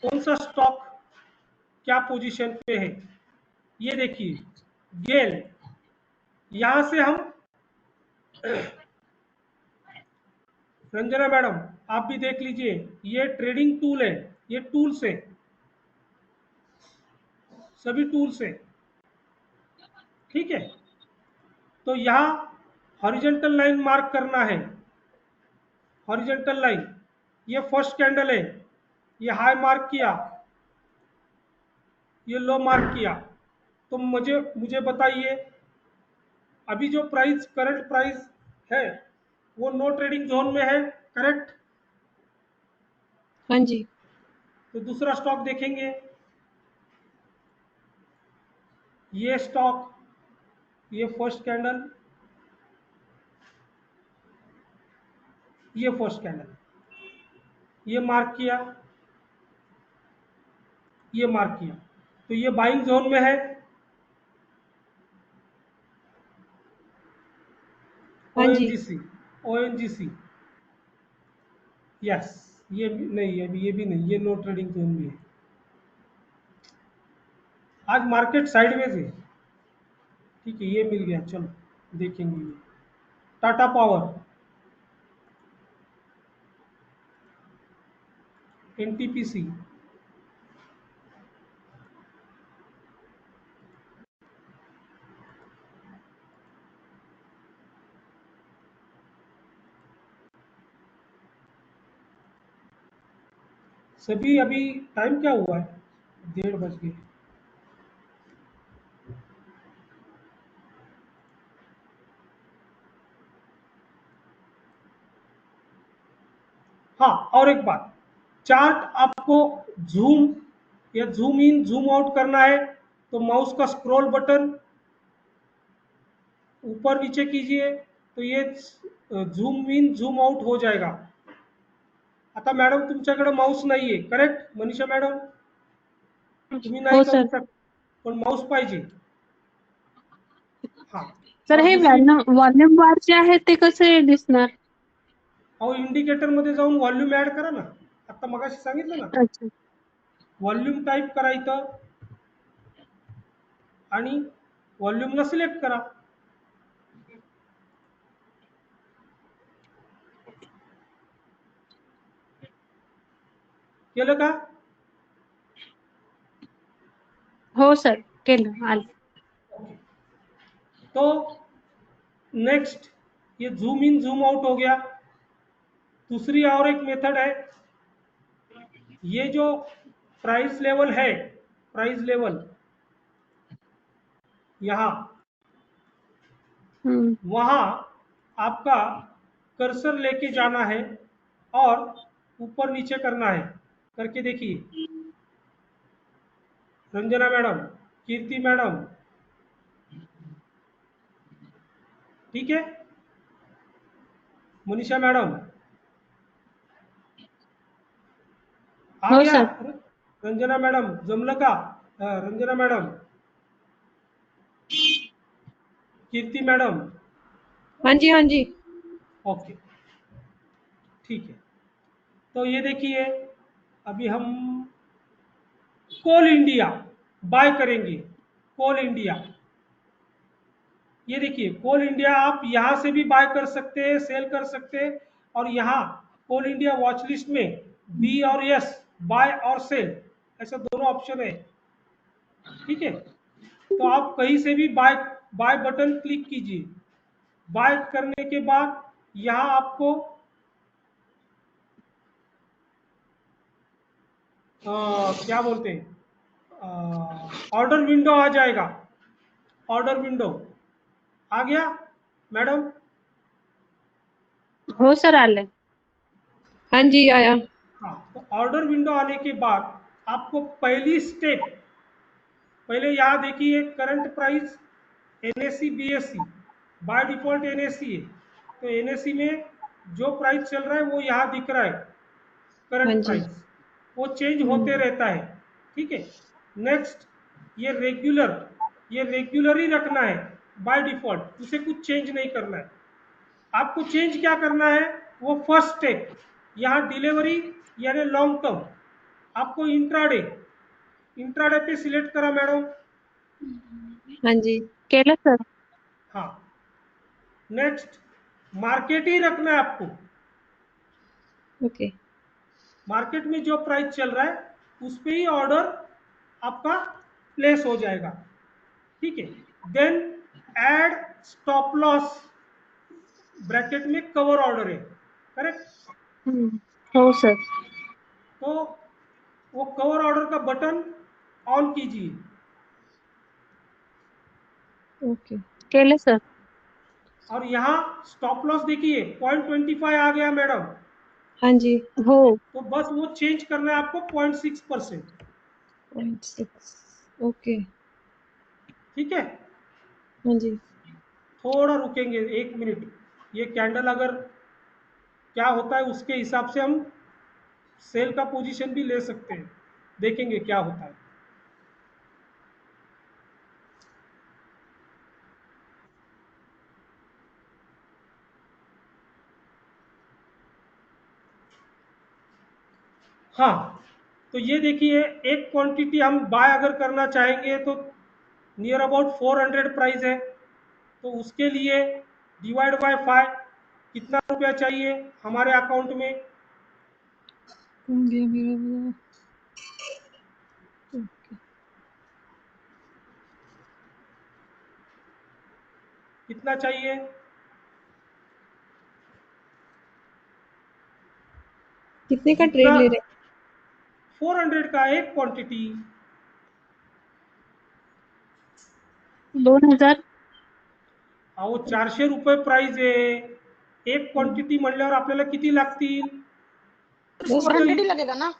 कौन सा स्टॉक क्या पोजीशन पे है. ये देखिए गेल, यहां से हम रंजना मैडम आप भी देख लीजिए, ये ट्रेडिंग टूल है, ये टूल्स है. सभी टूल से, ठीक है। तो यहाँ हॉरिजॉन्टल लाइन मार्क करना है, हॉरिजॉन्टल लाइन, ये फर्स्ट कैंडल है, ये हाई मार्क किया, ये लो मार्क किया। तो मुझे बताइए अभी जो प्राइस करंट प्राइस है वो नो ट्रेडिंग जोन में है, करेक्ट? हाँ जी। तो दूसरा स्टॉक देखेंगे, ये स्टॉक, ये फर्स्ट कैंडल, ये फर्स्ट कैंडल, ये मार्क किया, ये मार्क किया, तो ये बाइंग जोन में है। हाँ जी। ओएनजीसी, ओएनजीसी, यस, ये भी नहीं, अभी ये भी नहीं, ये नो ट्रेडिंग जोन में है। आज मार्केट साइडवेज है, ठीक है, ये मिल गया, चलो देखेंगे। ये टाटा पावर, एनटीपीसी, सभी, अभी टाइम क्या हुआ है? 1:30 बज गए। हाँ, और एक बात, चार्ट आपको जूम या जूम इन जूम आउट करना है तो माउस का स्क्रॉल बटन ऊपर नीचे कीजिए तो ये झूम इन झूम आउट हो जाएगा। आता मॅडम तुमच्याकडे माऊस नाहीये, करेक्ट मनीषा मॅडम? तुम्ही नाही हो करू सर. शकत, पण माऊस पाहिजे. हा सर और हे दुसरी, व्हॉल्यूम बार जे आहे ते कसे दिसणार? अहो इंडिकेटर मध्ये जाऊन व्हॉल्यूम ऍड करा ना, आता मगाशी सांगितलं ना, अच्छा. व्हॉल्यूम टाईप करा इथं आणि व्हॉल्यूमला सिलेक्ट करा. केलं का? हो सर, केलं, आलं. तो नेक्स्ट ये जूम इन जूम आउट हो गया. दूसरी और एक मेथड है, ये जो प्राइस लेवल है, प्राइस लेवल यहाँ, वहाँ आपका कर्सर लेके जाना है और ऊपर नीचे करना है. करके देखिए, रंजना मैडम, कीर्ति मैडम, ठीक है, मनीषा मैडम आ हो गया? सर. रंजना मैडम जमलं का? रंजना मैडम, कीर्ति मैडम, हाँ जी, हाँ जी। ओके, ठीक है. तो ये देखिए अभी हम कोल इंडिया बाय करेंगे, कोल इंडिया. ये देखिए कोल इंडिया आप यहां से भी बाय कर सकते हैं, सेल कर सकते हैं, और यहाँ कोल इंडिया वॉच लिस्ट में बी और एस, बाय और सेल, ऐसा दोनों ऑप्शन है, ठीक है. तो आप कहीं से भी बाय बाय बटन क्लिक कीजिए. बाय करने के बाद यहाँ आपको क्या बोलते हैं, ऑर्डर विंडो आ जाएगा. ऑर्डर विंडो आ गया मैडम? हो सर, आलं. हाँ जी, आया। हाँ, तो ऑर्डर विंडो आने के बाद आपको पहली स्टेप, पहले यहाँ देखिए current price NSC BSc, by default NSC है, तो एनएससी में जो प्राइस चल रहा है वो यहाँ दिख रहा है, हाँ करंट जी। प्राइस, वो चेंज होते रहता है, ठीक है. नेक्स्ट ये रेगुलर, ये रेगुलर ही रखना है बाय डिफॉल्ट, उसे कुछ चेंज नहीं करना है. आपको चेंज क्या करना है, वो फर्स्ट स्टेप, यहाँ डिलीवरी यानी लॉन्ग टर्म, आपको इंट्राडे, इंट्राडे पे सिलेक्ट करा मैडम. हाँ जी। केलं सर. हाँ, नेक्स्ट मार्केट ही रखना है आपको. ओके। मार्केट में जो प्राइस चल रहा है उस पे ही ऑर्डर आपका प्लेस हो जाएगा, ठीक है। Then add stop loss, bracket में कवर ऑर्डर है, करेक्ट। हो सर. तो वो कवर ऑर्डर का बटन ऑन कीजिए, ओके केले सर. और यहाँ स्टॉप लॉस देखिए 0.25 आ गया मैडम, हाँ जी हो. तो बस वो चेंज करना है आपको 0.6%, 0.6 ओके ठीक है। हाँ जी थोड़ा रुकेंगे 1 मिनट, ये कैंडल अगर क्या होता है उसके हिसाब से हम सेल का पोजीशन भी ले सकते हैं, देखेंगे क्या होता है। हाँ, तो ये देखिए एक क्वांटिटी हम बाय अगर करना चाहेंगे तो नियर अबाउट 400 प्राइस है, तो उसके लिए डिवाइड बाय 5 कितना रुपया चाहिए हमारे अकाउंट में, हो गया मेरा वाला ओके कितना चाहिए, कितने का जितना ट्रेड ले रहे 400 का एक क्वांटिटी, 2000. अहो 400 रुपये प्राइस आहे, एक क्वांटिटी म्हणल्यावर आपल्याला किती लागतील, 400 इतर ही लगेगा ना,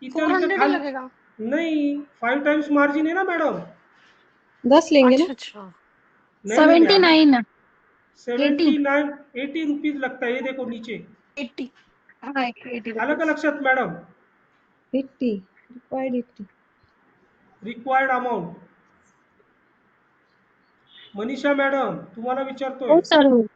इतर इतर 400 ही खाली लगेगा। नहीं, 5 टाइम्स मार्जिन है ना मैडम। हैं 10 लेंगे ना अच्छा अच्छा, नहीं नहीं नहीं, 79. 80. 79 80 रुपीज लगता है, ये देखो नीचे 80। हाँ 80 अलग रुपीज। अलग शब्द madam, 80 required 80 required amount. Manisha madam तुम्हाला विचारतोय, हो सर. हो.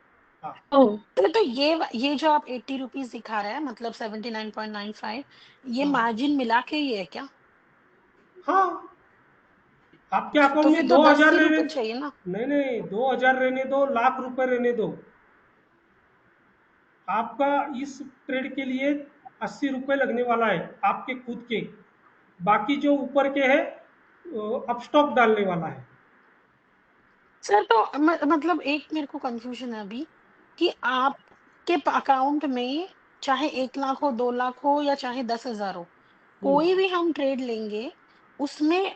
हाँ हो. तो ये जो आप 80 रुपीज दिखा रहे हैं, मतलब 79.95, ये हाँ मार्जिन मिला के ये है क्या? हाँ, आपके अच्छा, अकाउंट तो में फिर तो 2000 10 ही रहने, रुपए चाहिए ना। नहीं नहीं 2000 रहने दो, लाख रुपए रहने दो, आपका इस ट्रेड के लिए 80 रुपए लगने वाला है आपके खुद के, बाकी जो ऊपर के है अब स्टॉक डालने वाला है। सर तो मतलब एक मेरे को कंफ्यूजन है अभी कि आपके अकाउंट में चाहे 1 लाख हो, 2 लाख हो, या चाहे 10,000 हो, कोई भी हम ट्रेड लेंगे उसमें,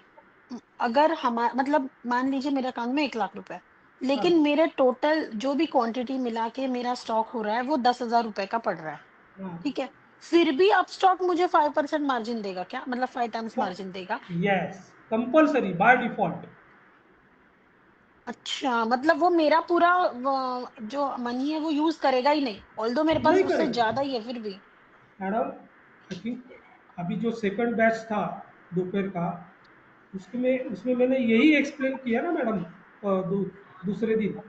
अगर हमारा मतलब मान लीजिए मेरे अकाउंट में 1 लाख रुपए, हाँ लेकिन मेरे टोटल जो भी क्वांटिटी मिला के मेरा स्टॉक हो रहा है वो 10,000 रुपए का पड़ रहा है, हाँ, ठीक है। फिर भी अब स्टॉक मुझे 5% मार्जिन देगा क्या, मतलब 5 टाइम्स मार्जिन देगा? Yes compulsory by default. अच्छा, मतलब वो मेरा पूरा जो मनी है वो यूज करेगा ही नहीं, ऑल्दो मेरे पास नहीं उससे करेगा ज्यादा ही है फिर भी। मैडम, क्योंकि अभी जो सेकंड बैच था दोपहर का, उसमें मैंने यही एक्सप्लेन किया ना मैडम, दूसरे दिन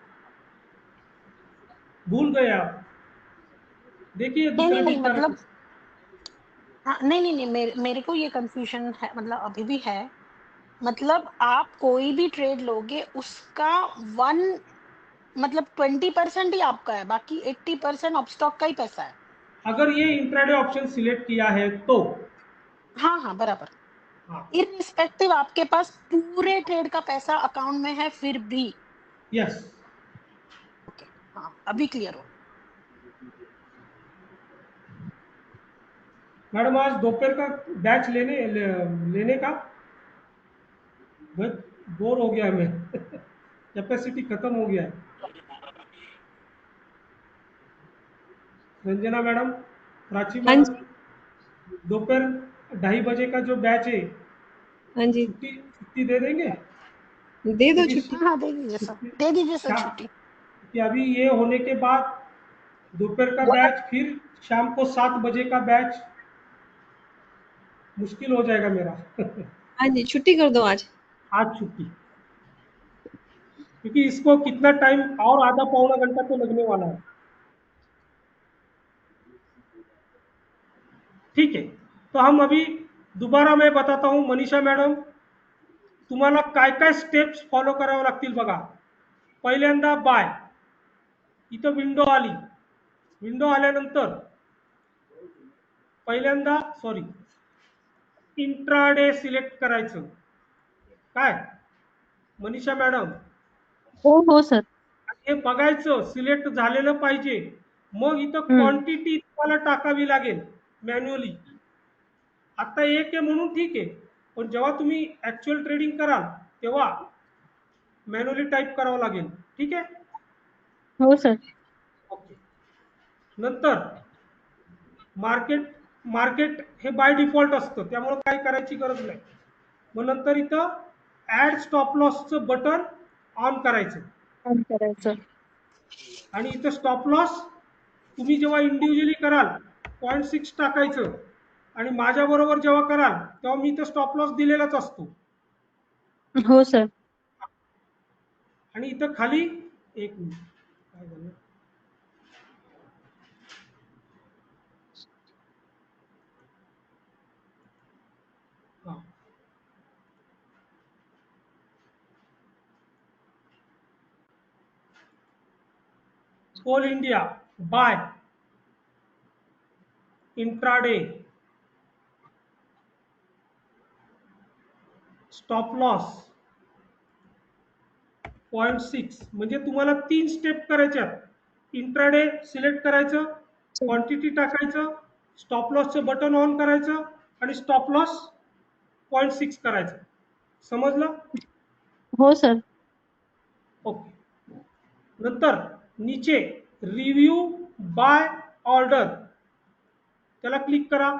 भूल गए आप, देखिए नहीं दूसरे नहीं नहीं, दिन का मतलब हाँ, नहीं नहीं नहीं, मेरे को ये कंफ्यूजन है, मतलब अभी भी है। मतलब आप कोई भी ट्रेड लोगे उसका वन मतलब 20% ही आपका है, बाकी 80% ऑफ का ही पैसा है। अगर ये इंट्राडे ऑप्शन सिलेक्ट किया है तो, हाँ हाँ बराबर। हाँ इररिस्पेक्टिव आपके पास पूरे ट्रेड का पैसा अकाउंट में है फिर भी। यस ओके, हाँ अभी क्लियर हो। मैडम, आज दोपहर का बैच लेने का बहुत बोर हो गया मैं कैपेसिटी खत्म हो गया है। रंजना मैडम, प्राची हाँ मैडम, जी दोपहर 2:30 बजे का जो बैच है, हाँ जी छुट्टी छुट्टी दे देंगे, दे दो क्योंकि छुट्टी हाँ हाँ दे दीजिए सर, छुट्टी दे दीजिए सर शाम, छुट्टी। कि अभी ये होने के बाद दोपहर का वो बैच, फिर शाम को 7 बजे का बैच, मुश्किल हो जाएगा मेरा हाँ जी छुट्टी कर दो आज आज छुट्टी, क्योंकि इसको कितना टाइम और आधा पौना घंटा तो लगने वाला है, ठीक है। तो हम अभी दोबारा मैं बताता हूँ मनीषा मॅडम, तुम्हाला काय काय स्टेप्स फॉलो करावे लागतील बघा। पहिल्यांदा बाय, इथं विंडो आली, विंडो आल्यानंतर पहिल्यांदा इंट्राडे सिलेक्ट करायचं, काय मनीषा मॅडम? हो हो सर. हे बघायचं सिलेक्ट झालेलं पाहिजे. मग इथं क्वांटिटी तुम्हाला टाकावी लागेल मॅन्युअली. आता एक आहे म्हणून ठीक आहे, पण जेव्हा तुम्ही ऍक्च्युअल ट्रेडिंग कराल तेव्हा मॅन्युअली टाईप करावं लागेल. ठीक आहे. हो सर. ओके. नंतर मार्केट मार्केट हे बाय डिफॉल्ट असतं, त्यामुळे काही करायची गरज नाही. मग नंतर इथं ऍड स्टॉप लॉसचं बटन ऑन करायचं ऑन करायचं. आणि इथं स्टॉप लॉस तुम्ही जेव्हा इंडिव्हिज्युअली कराल 0.6 टाकायचं आणि माझ्याबरोबर जेव्हा कराल तेव्हा मी इथं स्टॉप लॉस दिलेलाच असतो. हो सर. आणि इथं खाली एक मिनिट काय झालं, हा Coal India by intraday stop loss 0.6 म्हणजे तुम्हाला 3 स्टेप करायच्यात. इंट्राडे सिलेक्ट करायचं, क्वांटिटी टाकायचं, स्टॉप लॉसचं बटन ऑन करायचं आणि स्टॉप लॉस 0.6 करायचं. समजलं? हो सर. ओके. नंतर नीचे रिव्ह्यू बाय ऑर्डर त्याला क्लिक करा.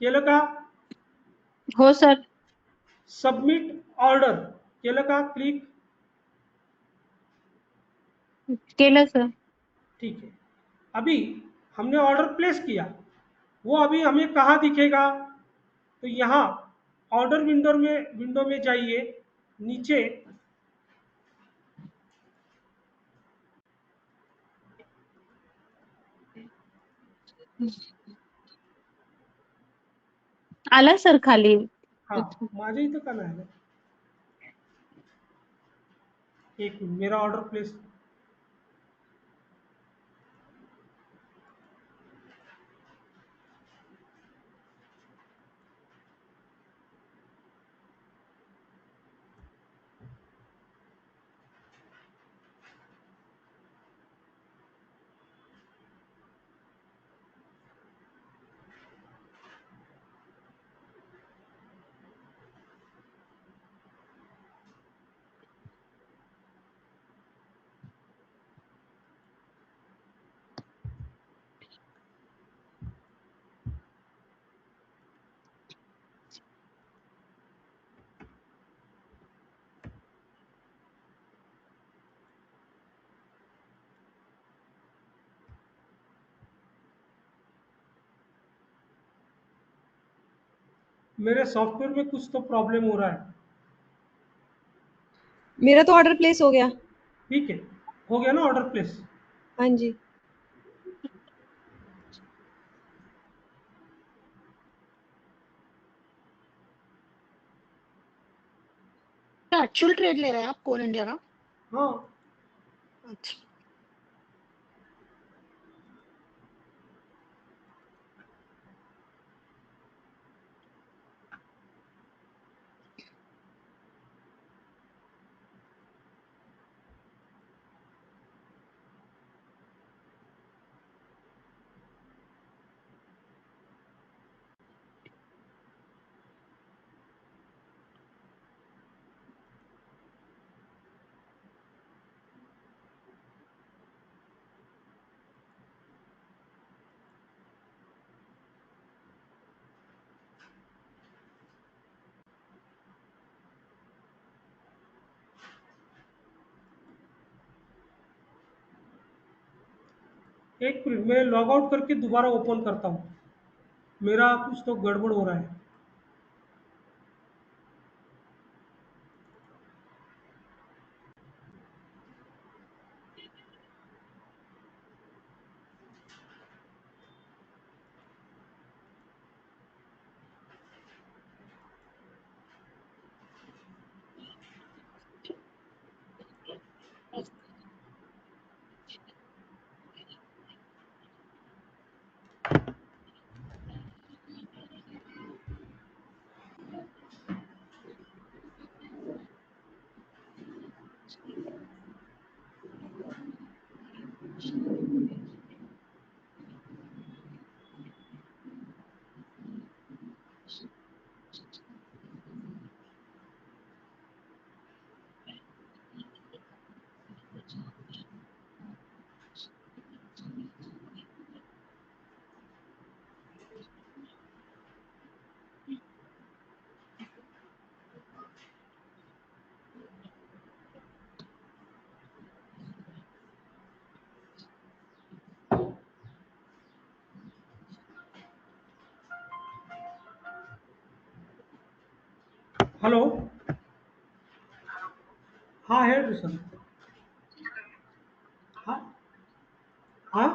केलं का? हो सर. सबमिट ऑर्डर केलं का? क्लिक. केलं सर. ठीक है. अभी हमने ऑर्डर प्लेस किया, वो अभी हमें कहाँ दिखेगा? तो यहाँ ऑर्डर विंडो में जाइए, नीचे आला सर खाली. हाँ माझ्या इथं का नाही आलं? एक मिनिट, मेरा ऑर्डर प्लेस मेरे सॉफ्टवेयर में कुछ तो प्रॉब्लम हो रहा है. मेरा तो ऑर्डर प्लेस हो गया। ठीक है, हो गया ना ऑर्डर प्लेस? हाँ जी। एक्चुअल ट्रेड ले रहे हैं आप कोल इंडिया का? हाँ. अच्छा. एक मिनट, मैं लॉग आउट करके दोबारा ओपन करता हूँ, मेरा कुछ तो गड़बड़ हो रहा है. ಹಲೋ, ಹಾಂ ಹೇಳ್ರಿ ಸರ್. ಹಾಂ ಹಾಂ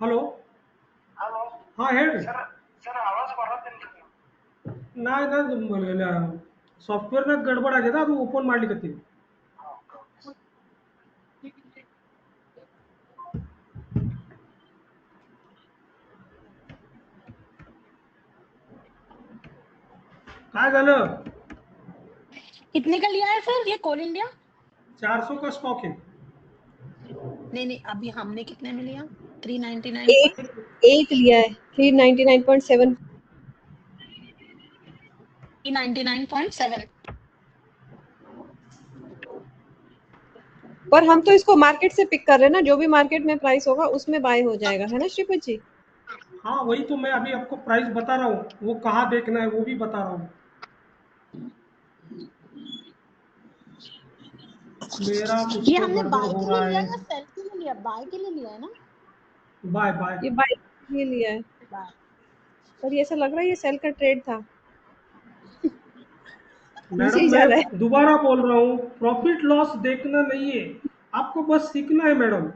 ಹಲೋ, ಹಾಂ ಹೇಳ್ರಿ. ನಾ ಸಾಫ್ಟ್ವೇರ್ನಾಗ ಗಡ್ಬಡ್ ಆಗ್ಯದ, ಅದು ಓಪನ್ ಮಾಡ್ಲಿಕತ್ತೀನಿ. काय झालं? कितने का लिया है सर ये कोल इंडिया? 400 का स्टॉक है. नहीं अभी हमने कितने में लिया? 399 एक लिया है 399.7 399.7 पर हम तो इसको मार्केट से पिक कर रहे हैं ना, जो भी मार्केट में प्राइस होगा उसमें बाय हो जाएगा, है ना श्रीपत जी? हाँ वही तो मैं अभी आपको प्राइस बता रहा हूँ, वो कहाँ देखना है वो भी बता रहा हूँ. मेरा कुछ ये तो हमने गड़बड़ बाय हो के रहा लिए लिया है. या सेल के लिए लिया? बाय के लिए लिया है ना? Bye bye. ये बाय के लिए लिया है, बाय. पर ये ऐसा लग रहा है ये सेल का ट्रेड था. नीचे मैडम ही जा रहा है. मैं दोबारा बोल रहा हूँ, प्रॉफिट लॉस देखना नहीं है, आपको बस सीखना है मैडम.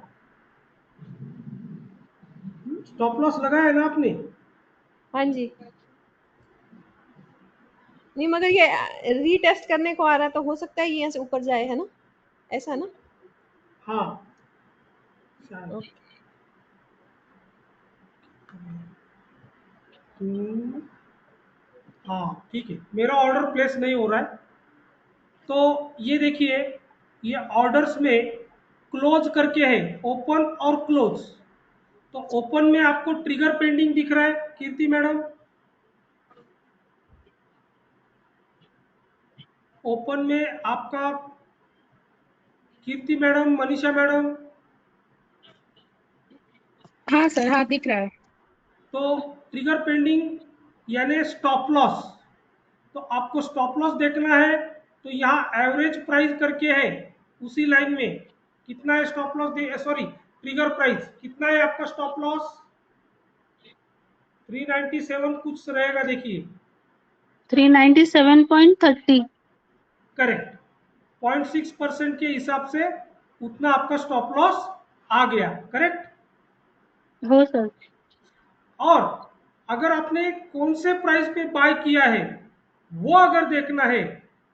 स्टॉप लॉस लगाया है ना आपने? हाँ जी. नहीं मगर ये रीटेस्ट करने को आ रहा है, तो हो सकता है ये यहाँ से ऊपर जाए, है ना? ऐसा ना? हाँ शायद. ओके. हाँ ठीक है, मेरा ऑर्डर प्लेस नहीं हो रहा है. तो ये देखिए, ये ऑर्डर्स में क्लोज करके है, ओपन और क्लोज. तो ओपन में आपको ट्रिगर पेंडिंग दिख रहा है कीर्ति मैडम. ओपन में आपका कीर्ति मैडम, मनीषा मैडम, हाँ सर, हाँ दिख रहा है। तो ट्रिगर पेंडिंग यानी स्टॉप लॉस. तो आपको स्टॉप लॉस देखना है, तो यहाँ एवरेज प्राइस करके है, उसी लाइन में कितना है stop loss, sorry trigger price कितना है आपका स्टॉप लॉस? 397 कुछ रहेगा, देखिए 397.30. करेक्ट. 0.6% के हिसाब से उतना आपका स्टॉप लॉस आ गया. करेक्ट. हो सर. और अगर आपने कौन से प्राइस पे बाय किया है वो अगर देखना है,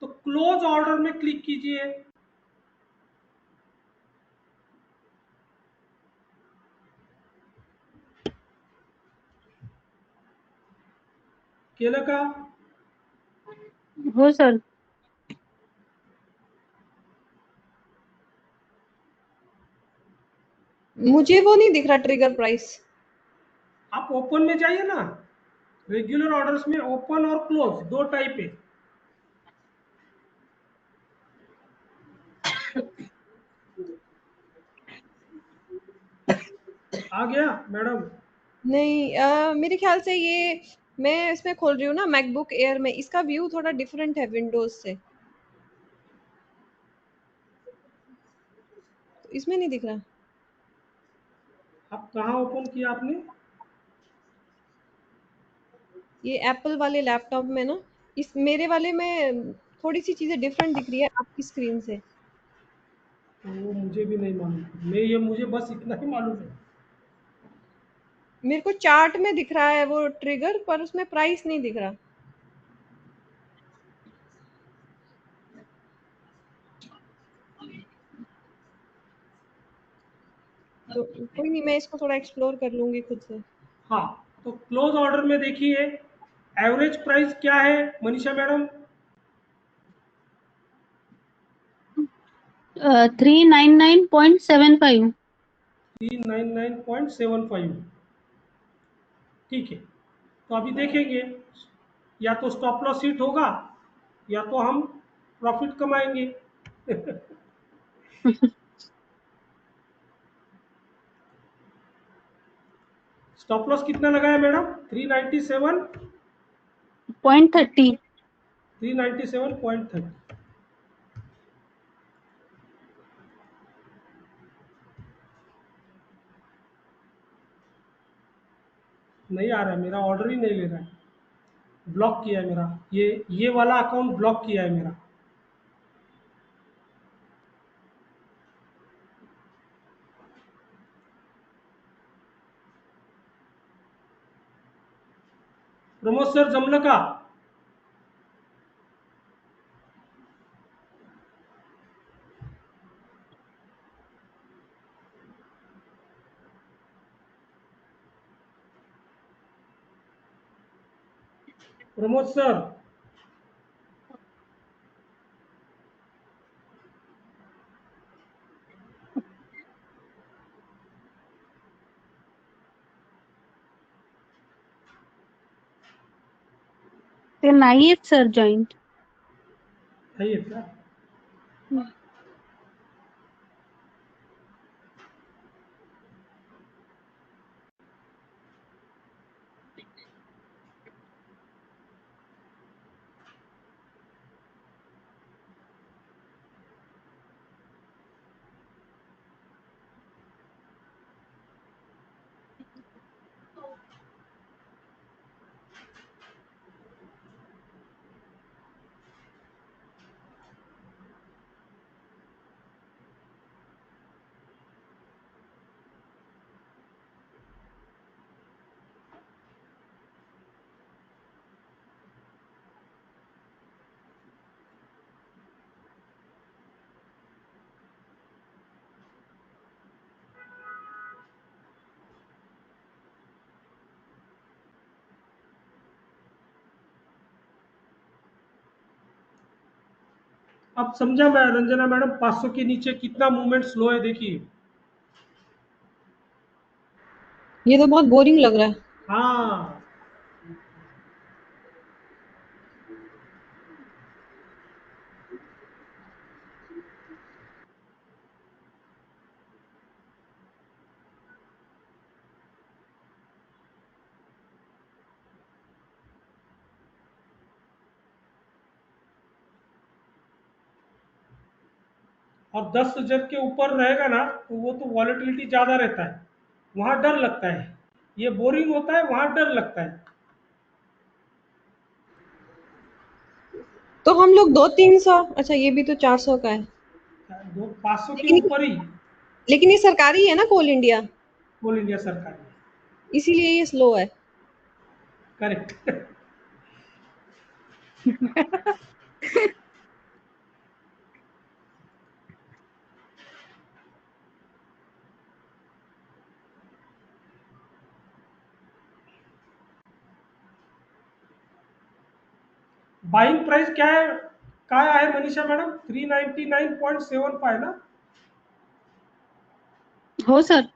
तो क्लोज ऑर्डर में क्लिक कीजिए. केलं का? हो सर. मुझे वो नहीं दिख रहा ट्रिगर प्राइस. आप ओपन में जाइए ना, रेगुलर ऑर्डर्स में ओपन और क्लोज दो टाइप है. आ गया मैडम? नहीं मेरे ख्याल से ये मैं इसमें खोल रही हूँ ना मैकबुक एयर में, इसका व्यू थोड़ा डिफरेंट है विंडोज से, तो इसमें नहीं दिख रहा. आप कहाँ ओपन किया आपने? ये एप्पल वाले लैपटॉप में ना, इस मेरे वाले में थोड़ी सी चीजें डिफरेंट दिख रही है आपकी स्क्रीन से. वो मुझे भी नहीं मालूम, मुझे बस इतना ही मालूम है. मेरे को चार्ट में दिख रहा है वो ट्रिगर, पर उसमें प्राइस नहीं दिख रहा. तो कोई नहीं, मैं इसको थोड़ा एक्सप्लोर कर लूंगी खुद से. हाँ, तो क्लोज ऑर्डर में देखिए एवरेज प्राइस क्या है मनीषा मैडम? 399.75। 399.75। ठीक है, तो अभी देखेंगे, या तो स्टॉप लॉस हिट होगा या तो हम प्रॉफिट कमाएंगे। स्टॉप लॉस कितना लगाया मैडम? 397 .30। 397.30। नहीं आ रहा है, मेरा ऑर्डर ही नहीं ले रहा है, ब्लॉक किया है मेरा, ये वाला अकाउंट ब्लॉक किया है मेरा। प्रमोद सर जमलं का? प्रमोद सर, ते नाही आहेत सर जॉईंट। नहीं है क्या? अब समझा मैं रंजना मैडम, 500 के नीचे कितना मूवमेंट स्लो है देखिए। ये तो बहुत बोरिंग लग रहा है। हाँ, और 10,000 के ऊपर रहेगा ना तो वो तो वॉलेटिलिटी ज्यादा रहता है, वहां डर लगता है। ये बोरिंग होता है, वहां डर लगता है। तो हम लोग 200-300, अच्छा ये भी तो 400 का है। 500 के लेकिन ऊपर ही लेकिन ये सरकारी है ना, कोल इंडिया, कोल इंडिया सरकार है। इसीलिए ये स्लो है। करेक्ट। बाइंग प्राइस क्या है, काय आहे मनीषा मैडम? 399.75 ना? हो सर।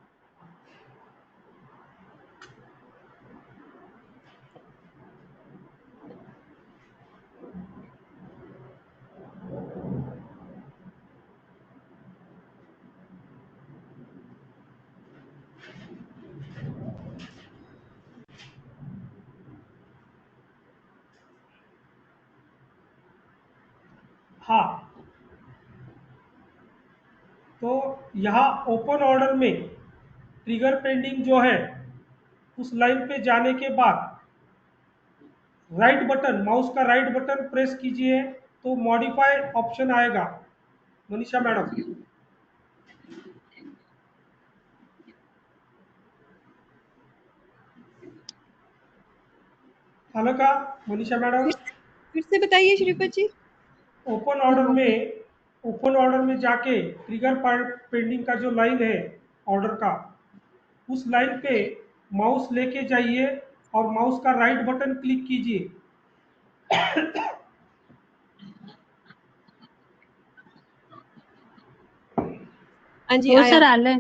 हाँ, तो यहाँ ओपन ऑर्डर में ट्रिगर पेंडिंग जो है, उस लाइन पे जाने के बाद राइट बटन, माउस का राइट बटन प्रेस कीजिए तो मॉडिफाई ऑप्शन आएगा मनीषा मैडम। आलं का मनीषा मैडम? फिर से बताइए श्रीपत जी। ओपन ऑर्डर में जाके ट्रिगर पेंडिंग का जो लाइन है ऑर्डर का, उस लाइन पे माउस लेके जाइए और माउस का राइट बटन क्लिक कीजिए। हाँ जी हो आया। सर आलंय.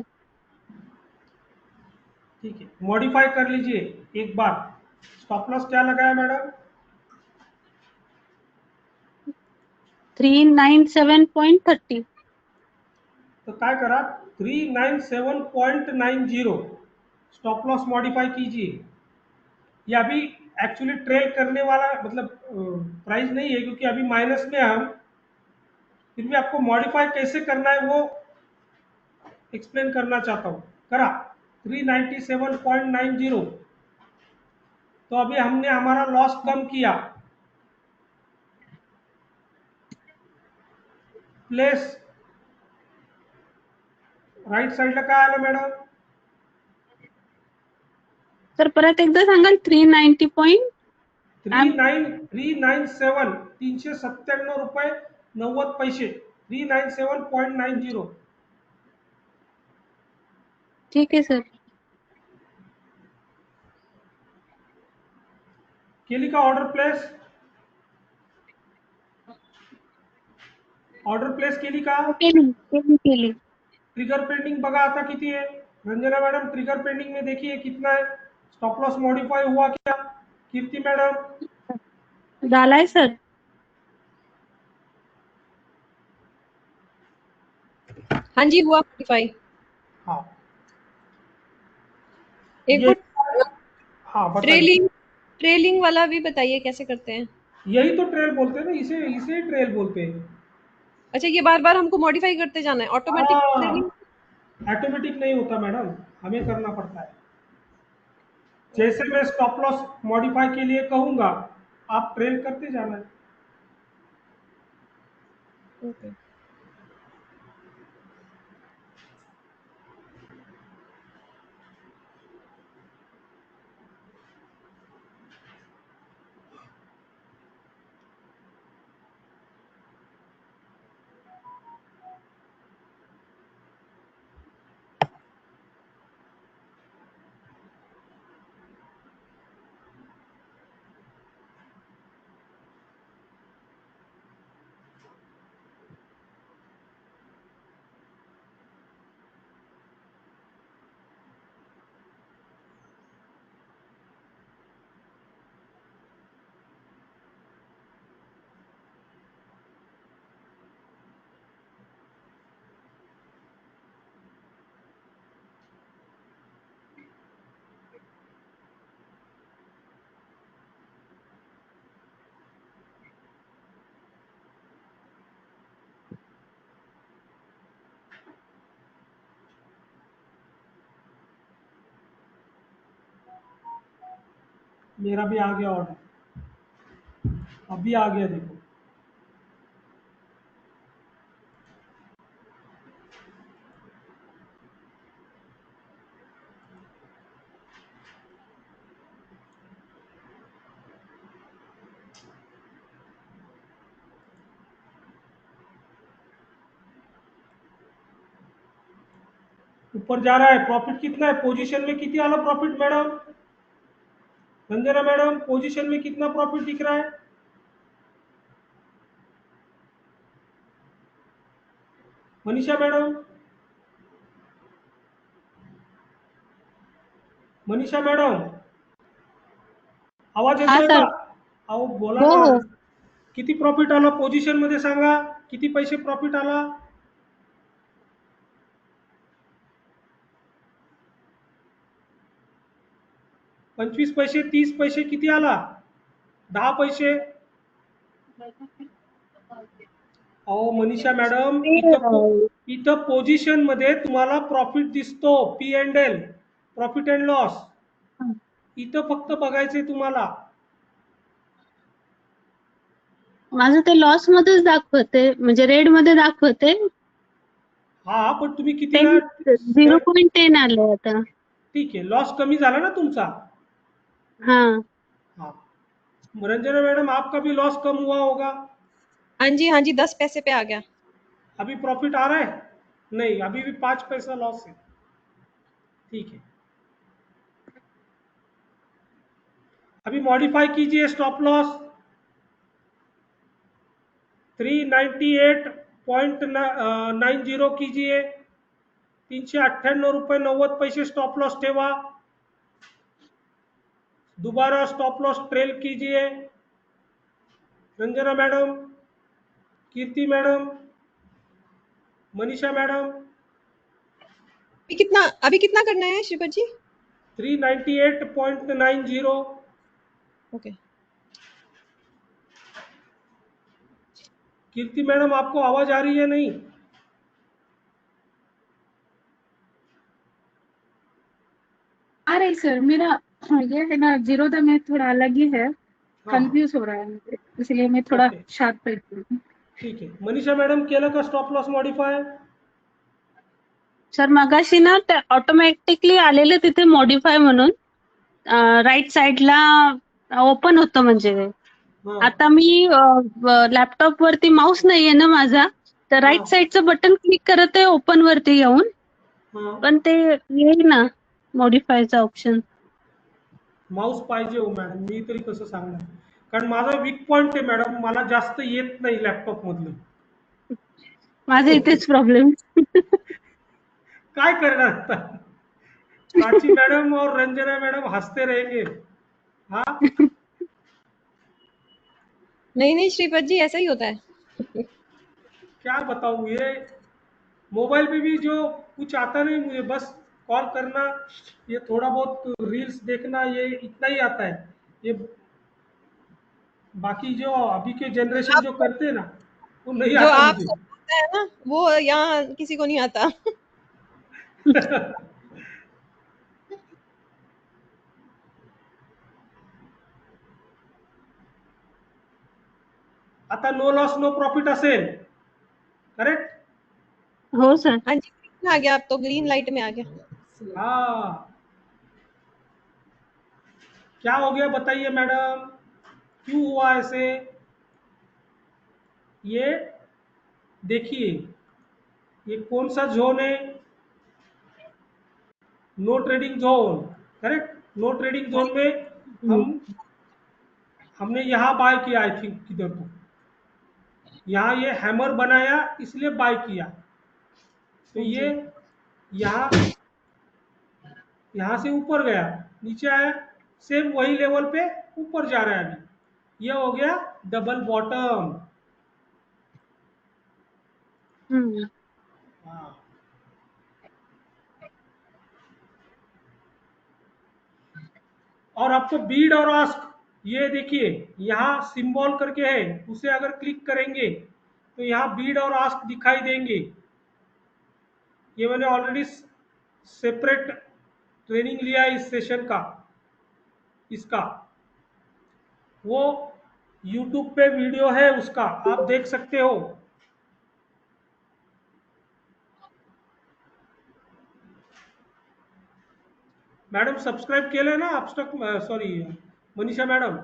ठीक है, मॉडिफाई कर लीजिए एक बार. स्टॉप लॉस क्या लगाया मैडम? 397.30. तो काय करा, 397.90 स्टॉप लॉस मॉडिफाई कीजिए. ये अभी एक्चुअली ट्रेल करने वाला मतलब प्राइस नहीं है, क्योंकि अभी माइनस में है हम. फिर भी आपको मॉडिफाई कैसे करना है वो एक्सप्लेन करना चाहता हूँ. करा 397.90. तो अभी हमने हमारा लॉस कम किया. प्लेस राईट साईडला काय आलं मॅडम? सर परत एकदा सांगाल 390 पॉइंट. 397 ₹397.90. 397.90. ठीक आहे सर. केली का ऑर्डर प्लेस? ऑर्डर प्लेस केली का? केली. ट्रिगर पेंडिंग बघा आता किती है. रंजना मैडम ट्रिगर पेंडिंग में देखिए कितना है. स्टॉप लॉस मॉडिफाई हुआ क्या? कीर्ति मैडम झालाय सर. हाँ जी हुआ मॉडिफाई. हाँ एक ये वो हाँ बताइए. ट्रेलिंग ट्रेलिंग वाला भी बताइए कैसे करते हैं. यही तो ट्रेल बोलते हैं ना, इसे इसे ही ट्रेल बोलते हैं. अच्छा ये बार बार हमको मॉडिफाई करते जाना है ऑटोमेटिक ट्रेलिंग. हाँ ऑटोमेटिक नहीं होता मैडम, हमें करना पड़ता है. जैसे मैं स्टॉप लॉस मॉडिफाई के लिए कहूंगा, आप ट्रेल करते जाना है. ओके. मेरा भी आ गया ऑर्डर, अभी आ गया देखो. ऊपर जा रहा है. प्रॉफिट कितना है? पोजीशन में किती आला profit madam? Ranjana madam position में कितना प्रॉफिट दिख रहा है? मनीषा मैडम, मनीषा मैडम आवाज हा येतोय का? सर. अहो बोला हो ना. हो. किती प्रॉफिट आला पोझिशन मध्ये सांगा. किती पैसे प्रॉफिट आला? पंचवीस पैसे, 30 पैसे, किती आला? 10 पैसे. अहो मनीषा मॅडम इथं पोझिशन मध्ये तुम्हाला प्रॉफिट दिसतो, P and L, profit and loss. इथं फक्त बघायचंय तुम्हाला. माझं ते लॉस मध्येच दाखवते, म्हणजे रेड मध्ये दाखवते. हा पण तुम्ही कितीला? 0.10 आलंय आता. ठीक आहे, लॉस कमी झाला ना तुमचा. हा. हाँ रंजना मैडम आपका भी लॉस कम हुआ होगा. हाँ जी 10 पैसे पे आ गया. अभी प्रॉफिट आ रहा है? नहीं, अभी भी 5 पैसा लॉस है. ठीक है, अभी मॉडिफाई कीजिए स्टॉप लॉस 398.90 कीजिए. ₹398.90 स्टॉप लॉस ठेवा. दोबारा स्टॉप लॉस ट्रेल कीजिए. Ranjana madam, Kirti madam, Manisha madam. अभी कितना करना है श्रीपत जी? 398.90. ओके. कीर्ति मैडम, आपको आवाज आ रही है नहीं? आ रही सर. मेरा ये है ना जीरोधा में थोड़ा अलग ही है, हाँ, कंफ्यूज हो रहा है मुझे, इसलिए मैं थोड़ा ओके, शार्प बैठी हूँ. ठीक आहे. मनीषा मॅडम, केलं का स्टॉप लॉस मॉडिफाय? सर मगाशी ना ते ऑटोमॅटिकली आलेले तिथे मॉडिफाय म्हणून राईट साइडला ओपन होतं म्हणजे. हां, आता मी लॅपटॉप वरती माऊस नाहीये ना माझा, तर हां, राईट साइडचं बटन क्लिक करत आहे ओपन वरती येऊन, हां. पण ते येईना मॉडिफायचा ऑप्शन. माऊस पाहिजे हो मॅडम, मी तरी कसं सांगणार, कारण माझा वीक पॉइंट आहे मॅडम, मला जास्त येत नाही लॅपटॉप मधलं. माझ्या इथेच प्रॉब्लेम. काय करणार आता? प्राची मैडम और रंजना मैडम हंसते रहेंगे. हाँ, नहीं श्रीपत जी, ऐसा ही होता है. क्या बताऊं, ये मोबाइल पे भी जो कुछ आता नहीं मुझे, बस कॉल करना, ये थोड़ा बहुत रील्स देखना, ये इतना ही आता है. ये बाकी जो अभी के जनरेशन जो करते हैं ना, वो नहीं जो आता आप मुझे. आता है ना, वो यहाँ किसी को नहीं आता. आता नो लॉस नो प्रॉफिट असेल, करेक्ट? हो सर. हाँ जी, green आ गया, अब तो ग्रीन लाइट में आ गया. हाँ, क्या हो गया बताइए मैडम, क्यों हुआ ऐसे? ये देखिए, ये कौन सा जोन है? No trading zone, correct. No trading zone में हमने यहाँ बाय किया, आई थिंक किधर तो यहाँ ये हैमर बनाया, इसलिए बाय किया. तो ये यहाँ से ऊपर गया, नीचे आया, सेम वही लेवल पे ऊपर जा रहा है. अभी ये हो गया डबल बॉटम. हाँ, और आपको बीड और आस्क, ये देखिए यहाँ सिंबल करके है, उसे अगर क्लिक करेंगे तो यहाँ बीड और आस्क दिखाई देंगे. ये मैंने ऑलरेडी सेपरेट ट्रेनिंग लिया है इस सेशन का, इसका वो YouTube पे वीडियो है, उसका आप देख सकते हो. मॅडम सबस्क्राईब केलंय ना अपस्टॉक, सॉरी मनीषा मॅडम?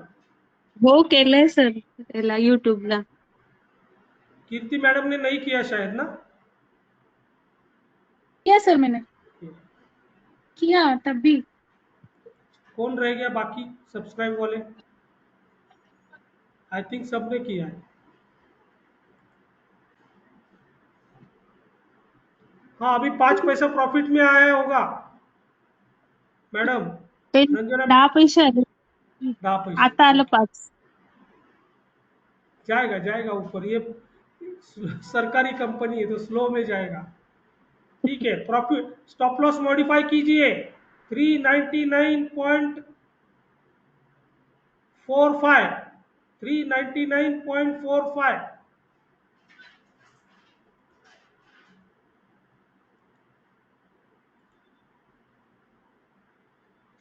हो केलंय सर त्याला युट्यूबला. कीर्ति मैडम ने नहीं किया शायद ना? किया सर, मैंने किया तब भी. कौन रह गया बाकी सब्सक्राइब वाले? आई थिंक सबने किया है. हाँ, अभी 5 पैसा प्रॉफिट में आया होगा मैडम. ते रंजना 10 पैसे आले, 10 पैसे आता आलं 5. जाएगा जाएगा ऊपर, ये सरकारी कंपनी है तो स्लो में जाएगा. ठीक है, प्रॉफिट स्टॉप लॉस मॉडिफाई कीजिए. 399.45, 399.45.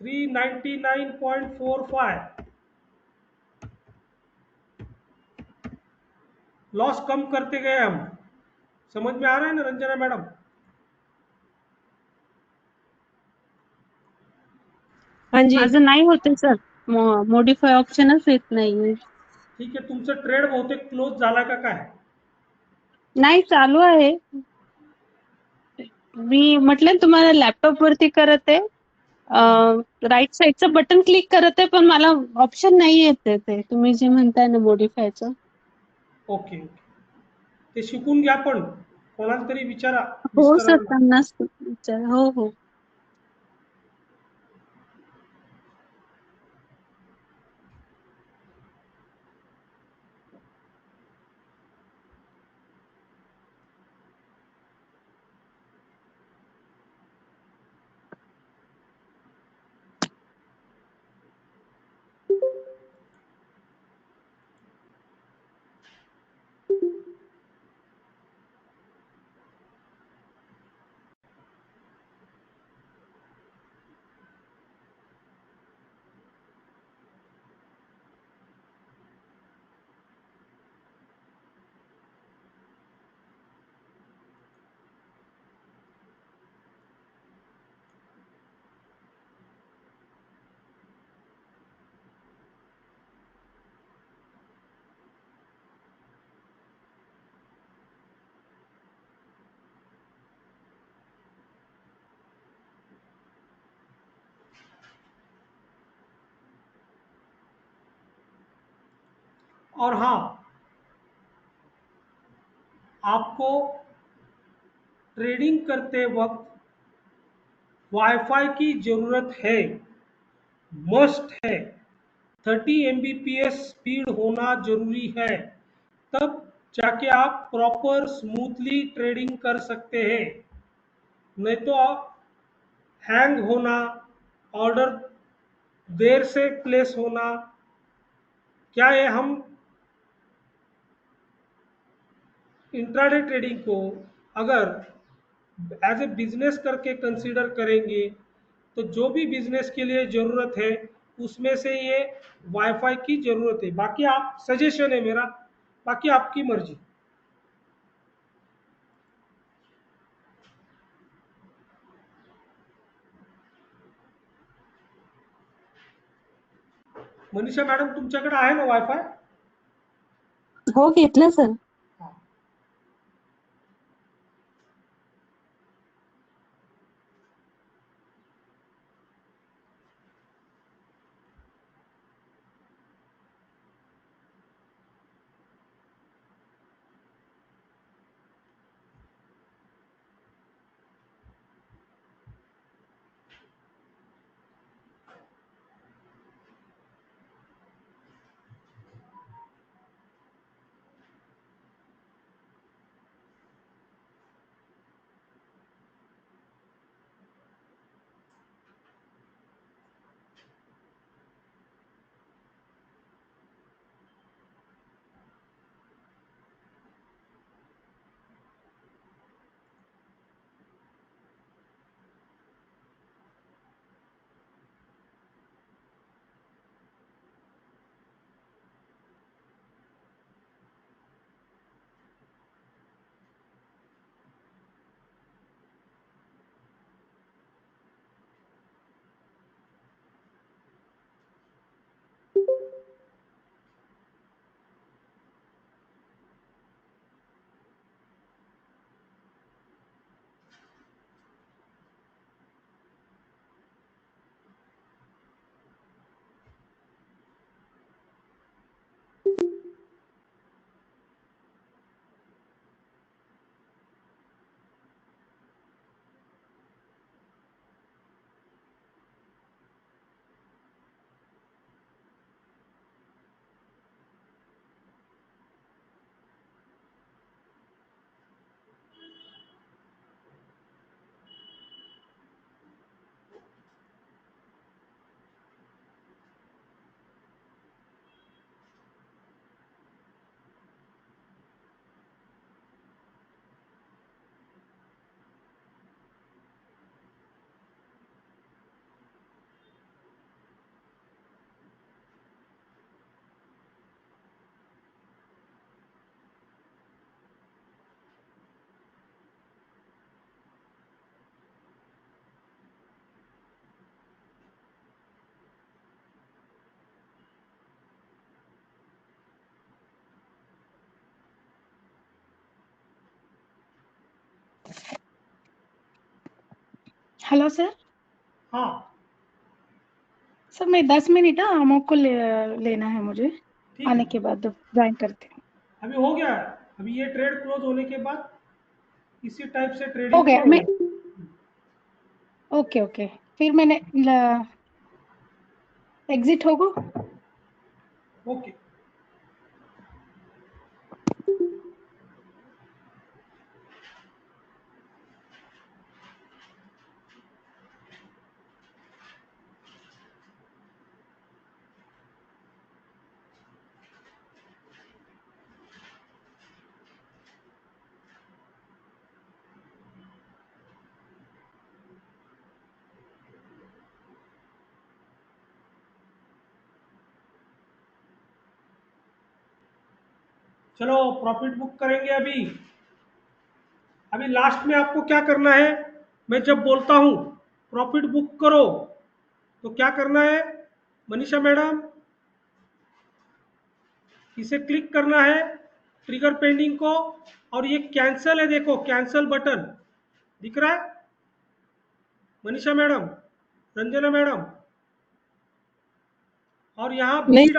$399.45 लॉस कम करते गए हम. समझ में आ रहा है ना रंजना मैडम? हाँ जी. माझं नाही होते सर, मॉडिफाय ऑप्शनच येत नाहीये. ठीक आहे, तुमचं ट्रेड बहुतेक क्लोज झाला का काय? नाही चालू आहे. मी म्हटलं ना तुम्हाला लॅपटॉप वरती करत आहे, राईट साइडचं बटन क्लिक करत आहे, पण मला ऑप्शन नाही येते ते तुम्ही जे म्हणताय ना मॉडिफायचं. ओके ओके, ते शिकून घ्या, पण कोणाला तरी विचारा हो सर, मिस्टरांना. हो हो. और हाँ, आपको ट्रेडिंग करते वक्त वाईफाई की ज़रूरत है, मस्ट है। 30 Mbps स्पीड होना जरूरी है, तब जाके आप प्रॉपर स्मूथली ट्रेडिंग कर सकते हैं। नहीं तो हैंग होना, ऑर्डर देर से प्लेस होना, क्या ये हम इंट्राडे ट्रेडिंग को अगर एज ए बिजनेस करके कंसीडर करेंगे तो जो भी बिजनेस के लिए ज़रूरत है उसमें से ये वाईफाई की ज़रूरत है। बाकी आप सजेशन है मेरा, बाकी आपकी मर्जी। मनीषा मॅडम, तुमच्याकडे आहे ना वायफाय? हो, घेतलं सर. Hello sir. हाँ सर मैं 10 मिनट अमोक को लेना है मुझे. ठीक आने है, के बाद ज्वाइन करते हैं. अभी हो गया है। अभी ये ट्रेड क्लोज होने के बाद इसी टाइप से हो ट्रेडिंग गया. करो। मैं ओके ओके, फिर मैंने एग्जिट होगो। ओके। चलो प्रॉफिट बुक करेंगे अभी। अभी लास्ट में आपको क्या करना है, मैं जब बोलता हूं प्रॉफिट बुक करो तो क्या करना है मनीषा मैडम, इसे क्लिक करना है ट्रिगर पेंडिंग को, और ये कैंसिल है, देखो कैंसिल बटन दिख रहा है मनीषा मैडम, रंजना मैडम, और यहाँ नहीं।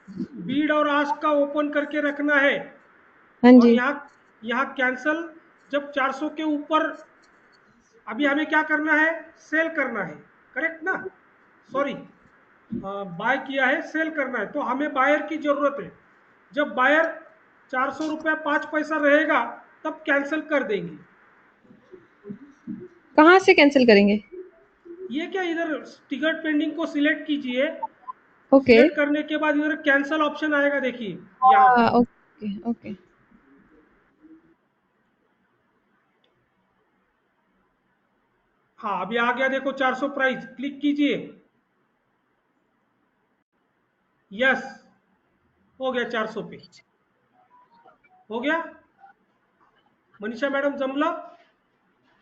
बीड और आस्क का ओपन करके रखना है। हाँ और जी। यहाँ कैंसल, जब 400 के ऊपर, अभी हमें क्या करना है, सेल करना है, करेक्ट ना, सॉरी बाय किया है, सेल करना है, तो हमें बायर की जरूरत है। जब बायर 400 रुपया 5 पैसा रहेगा तब कैंसिल कर देंगे। कहाँ से कैंसिल करेंगे? ये क्या, इधर टिकट पेंडिंग को सिलेक्ट कीजिए, ओके। सिलेक्ट करने के बाद इधर कैंसिल ऑप्शन आएगा, देखिए यहाँ। Okay okay. हाँ अभी आ गया, देखो 400 प्राइस, क्लिक कीजिए, यस हो गया 400 पे, हो गया मनीषा मैडम, जमला।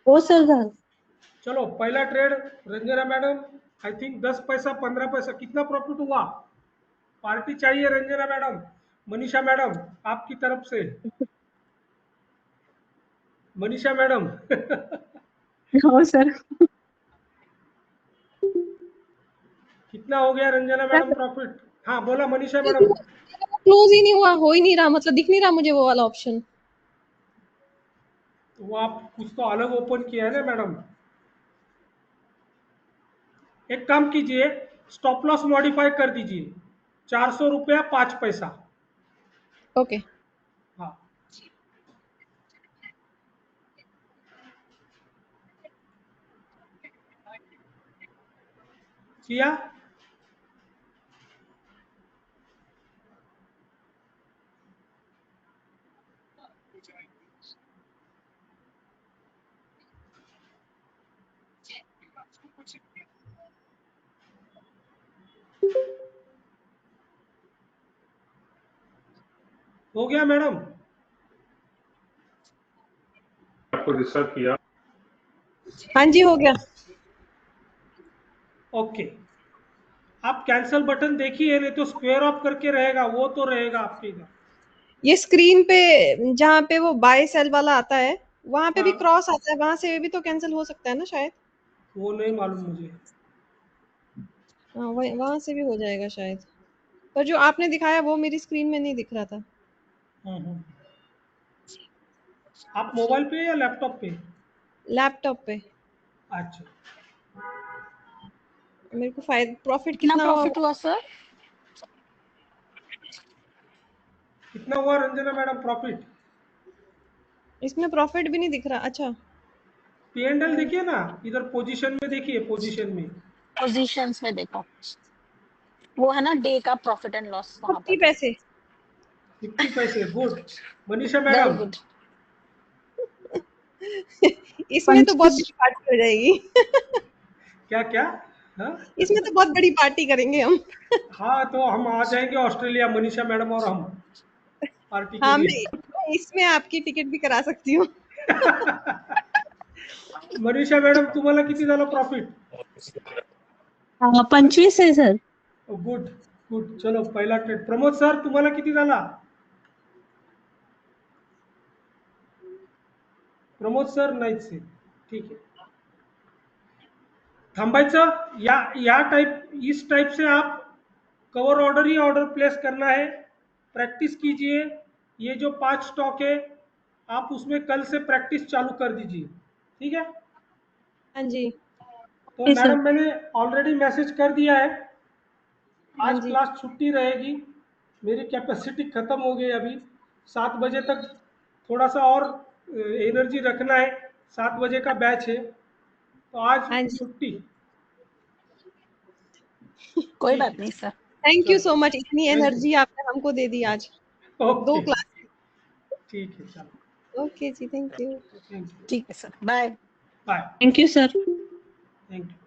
हो सर झालं। चलो पहला trade Ranjana madam, I think 10 पैसा 15 पैसा, कितना प्रॉफिट हुआ, पार्टी चाहिए रंजना मैडम, मनीषा मैडम आपकी तरफ से, मनीषा मैडम हो सर। कितना हो गया रंजना मैडम प्रॉफिट, हाँ बोला मनीषा मैडम। क्लोज ही नहीं हुआ, हो ही नहीं रहा, मतलब दिख नहीं रहा मुझे वो वाला ऑप्शन। वो आप कुछ तो अलग ओपन किया है ना मैडम। एक काम कीजिए, स्टॉप लॉस मॉडिफाई कर दीजिए, 400 रुपया 5 पैसा। ओके। हाँ किया, हो गया मैडम। आपको डिस्टर्ब किया। हाँ जी हो गया। ओके, आप कैंसिल बटन देखिए, नहीं तो स्क्वायर ऑफ करके रहेगा, वो तो रहेगा आपके इधर। ये स्क्रीन पे जहाँ पे वो बाय सेल वाला आता है, वहां पे भी हाँ क्रॉस आता है, वहां से भी तो कैंसिल हो सकता है ना शायद। वो नहीं मालूम मुझे। हाँ वहां से भी हो जाएगा शायद, पर जो आपने दिखाया वो मेरी स्क्रीन में नहीं दिख रहा था। हम्म। आप मोबाइल पे या लैपटॉप पे? लैपटॉप पे। अच्छा, मेरे को फायदा प्रॉफिट कितना कितना हुआ प्रॉफिट हुआ सर? कितना हुआ रंजना मैडम प्रॉफिट? इसमें प्रॉफिट भी नहीं दिख रहा। अच्छा P&L देखिए ना, इधर पोजीशन में देखिए, पोजीशन में पोजीशंस में देखो, वो है ना डे का प्रॉफिट एंड लॉस, वहां 50 पर। पैसे 50 पैसे, good Manisha very madam. Good. इसमें तो बहुत 25 बड़ी पार्टी हो जाएगी क्या क्या? हाँ इसमें तो बहुत बड़ी पार्टी करेंगे हम हाँ, तो हम आ जाएंगे ऑस्ट्रेलिया, मनीषा मैडम और हम, पार्टी के हाँ लिए। मैं इसमें आपकी टिकट भी करा सकती हूँ मनीषा मैडम तुम्हाला किती झालं प्रॉफिट? 25 आहे सर. गुड गुड, चलो पहिला ट्रेड। प्रमोद सर तुम्हाला किती झाला? प्रमोद सर नाहीच आहे, ठीक आहे, थांबायचं। या टाइप, इस टाइप से आप कवर ऑर्डर ही ऑर्डर प्लेस करना है, प्रैक्टिस कीजिए। ये जो 5 स्टॉक है आप उसमें कल से प्रैक्टिस चालू कर दीजिए, ठीक है। हाँ जी। तो जी सर। मैडम मैंने ऑलरेडी मैसेज कर दिया है, हाँ आज जी। क्लास छुट्टी रहेगी, मेरी कैपेसिटी खत्म हो गई अभी। 7 बजे तक थोड़ा सा और एनर्जी रखना है, 7 बजे का बैच है, तो आज हाँ जी। छुट्टी। कोई ठीक बात है, नहीं सर। थैंक यू चलो, सो मच, इतनी थैंक एनर्जी आपने हमको दे दी आज यू। 2 okay, class. ठीक है, चलो, ओके जी, थैंक यू। थैंक यू, ठीक है sir, bye. Bye, thank you sir. Thank you.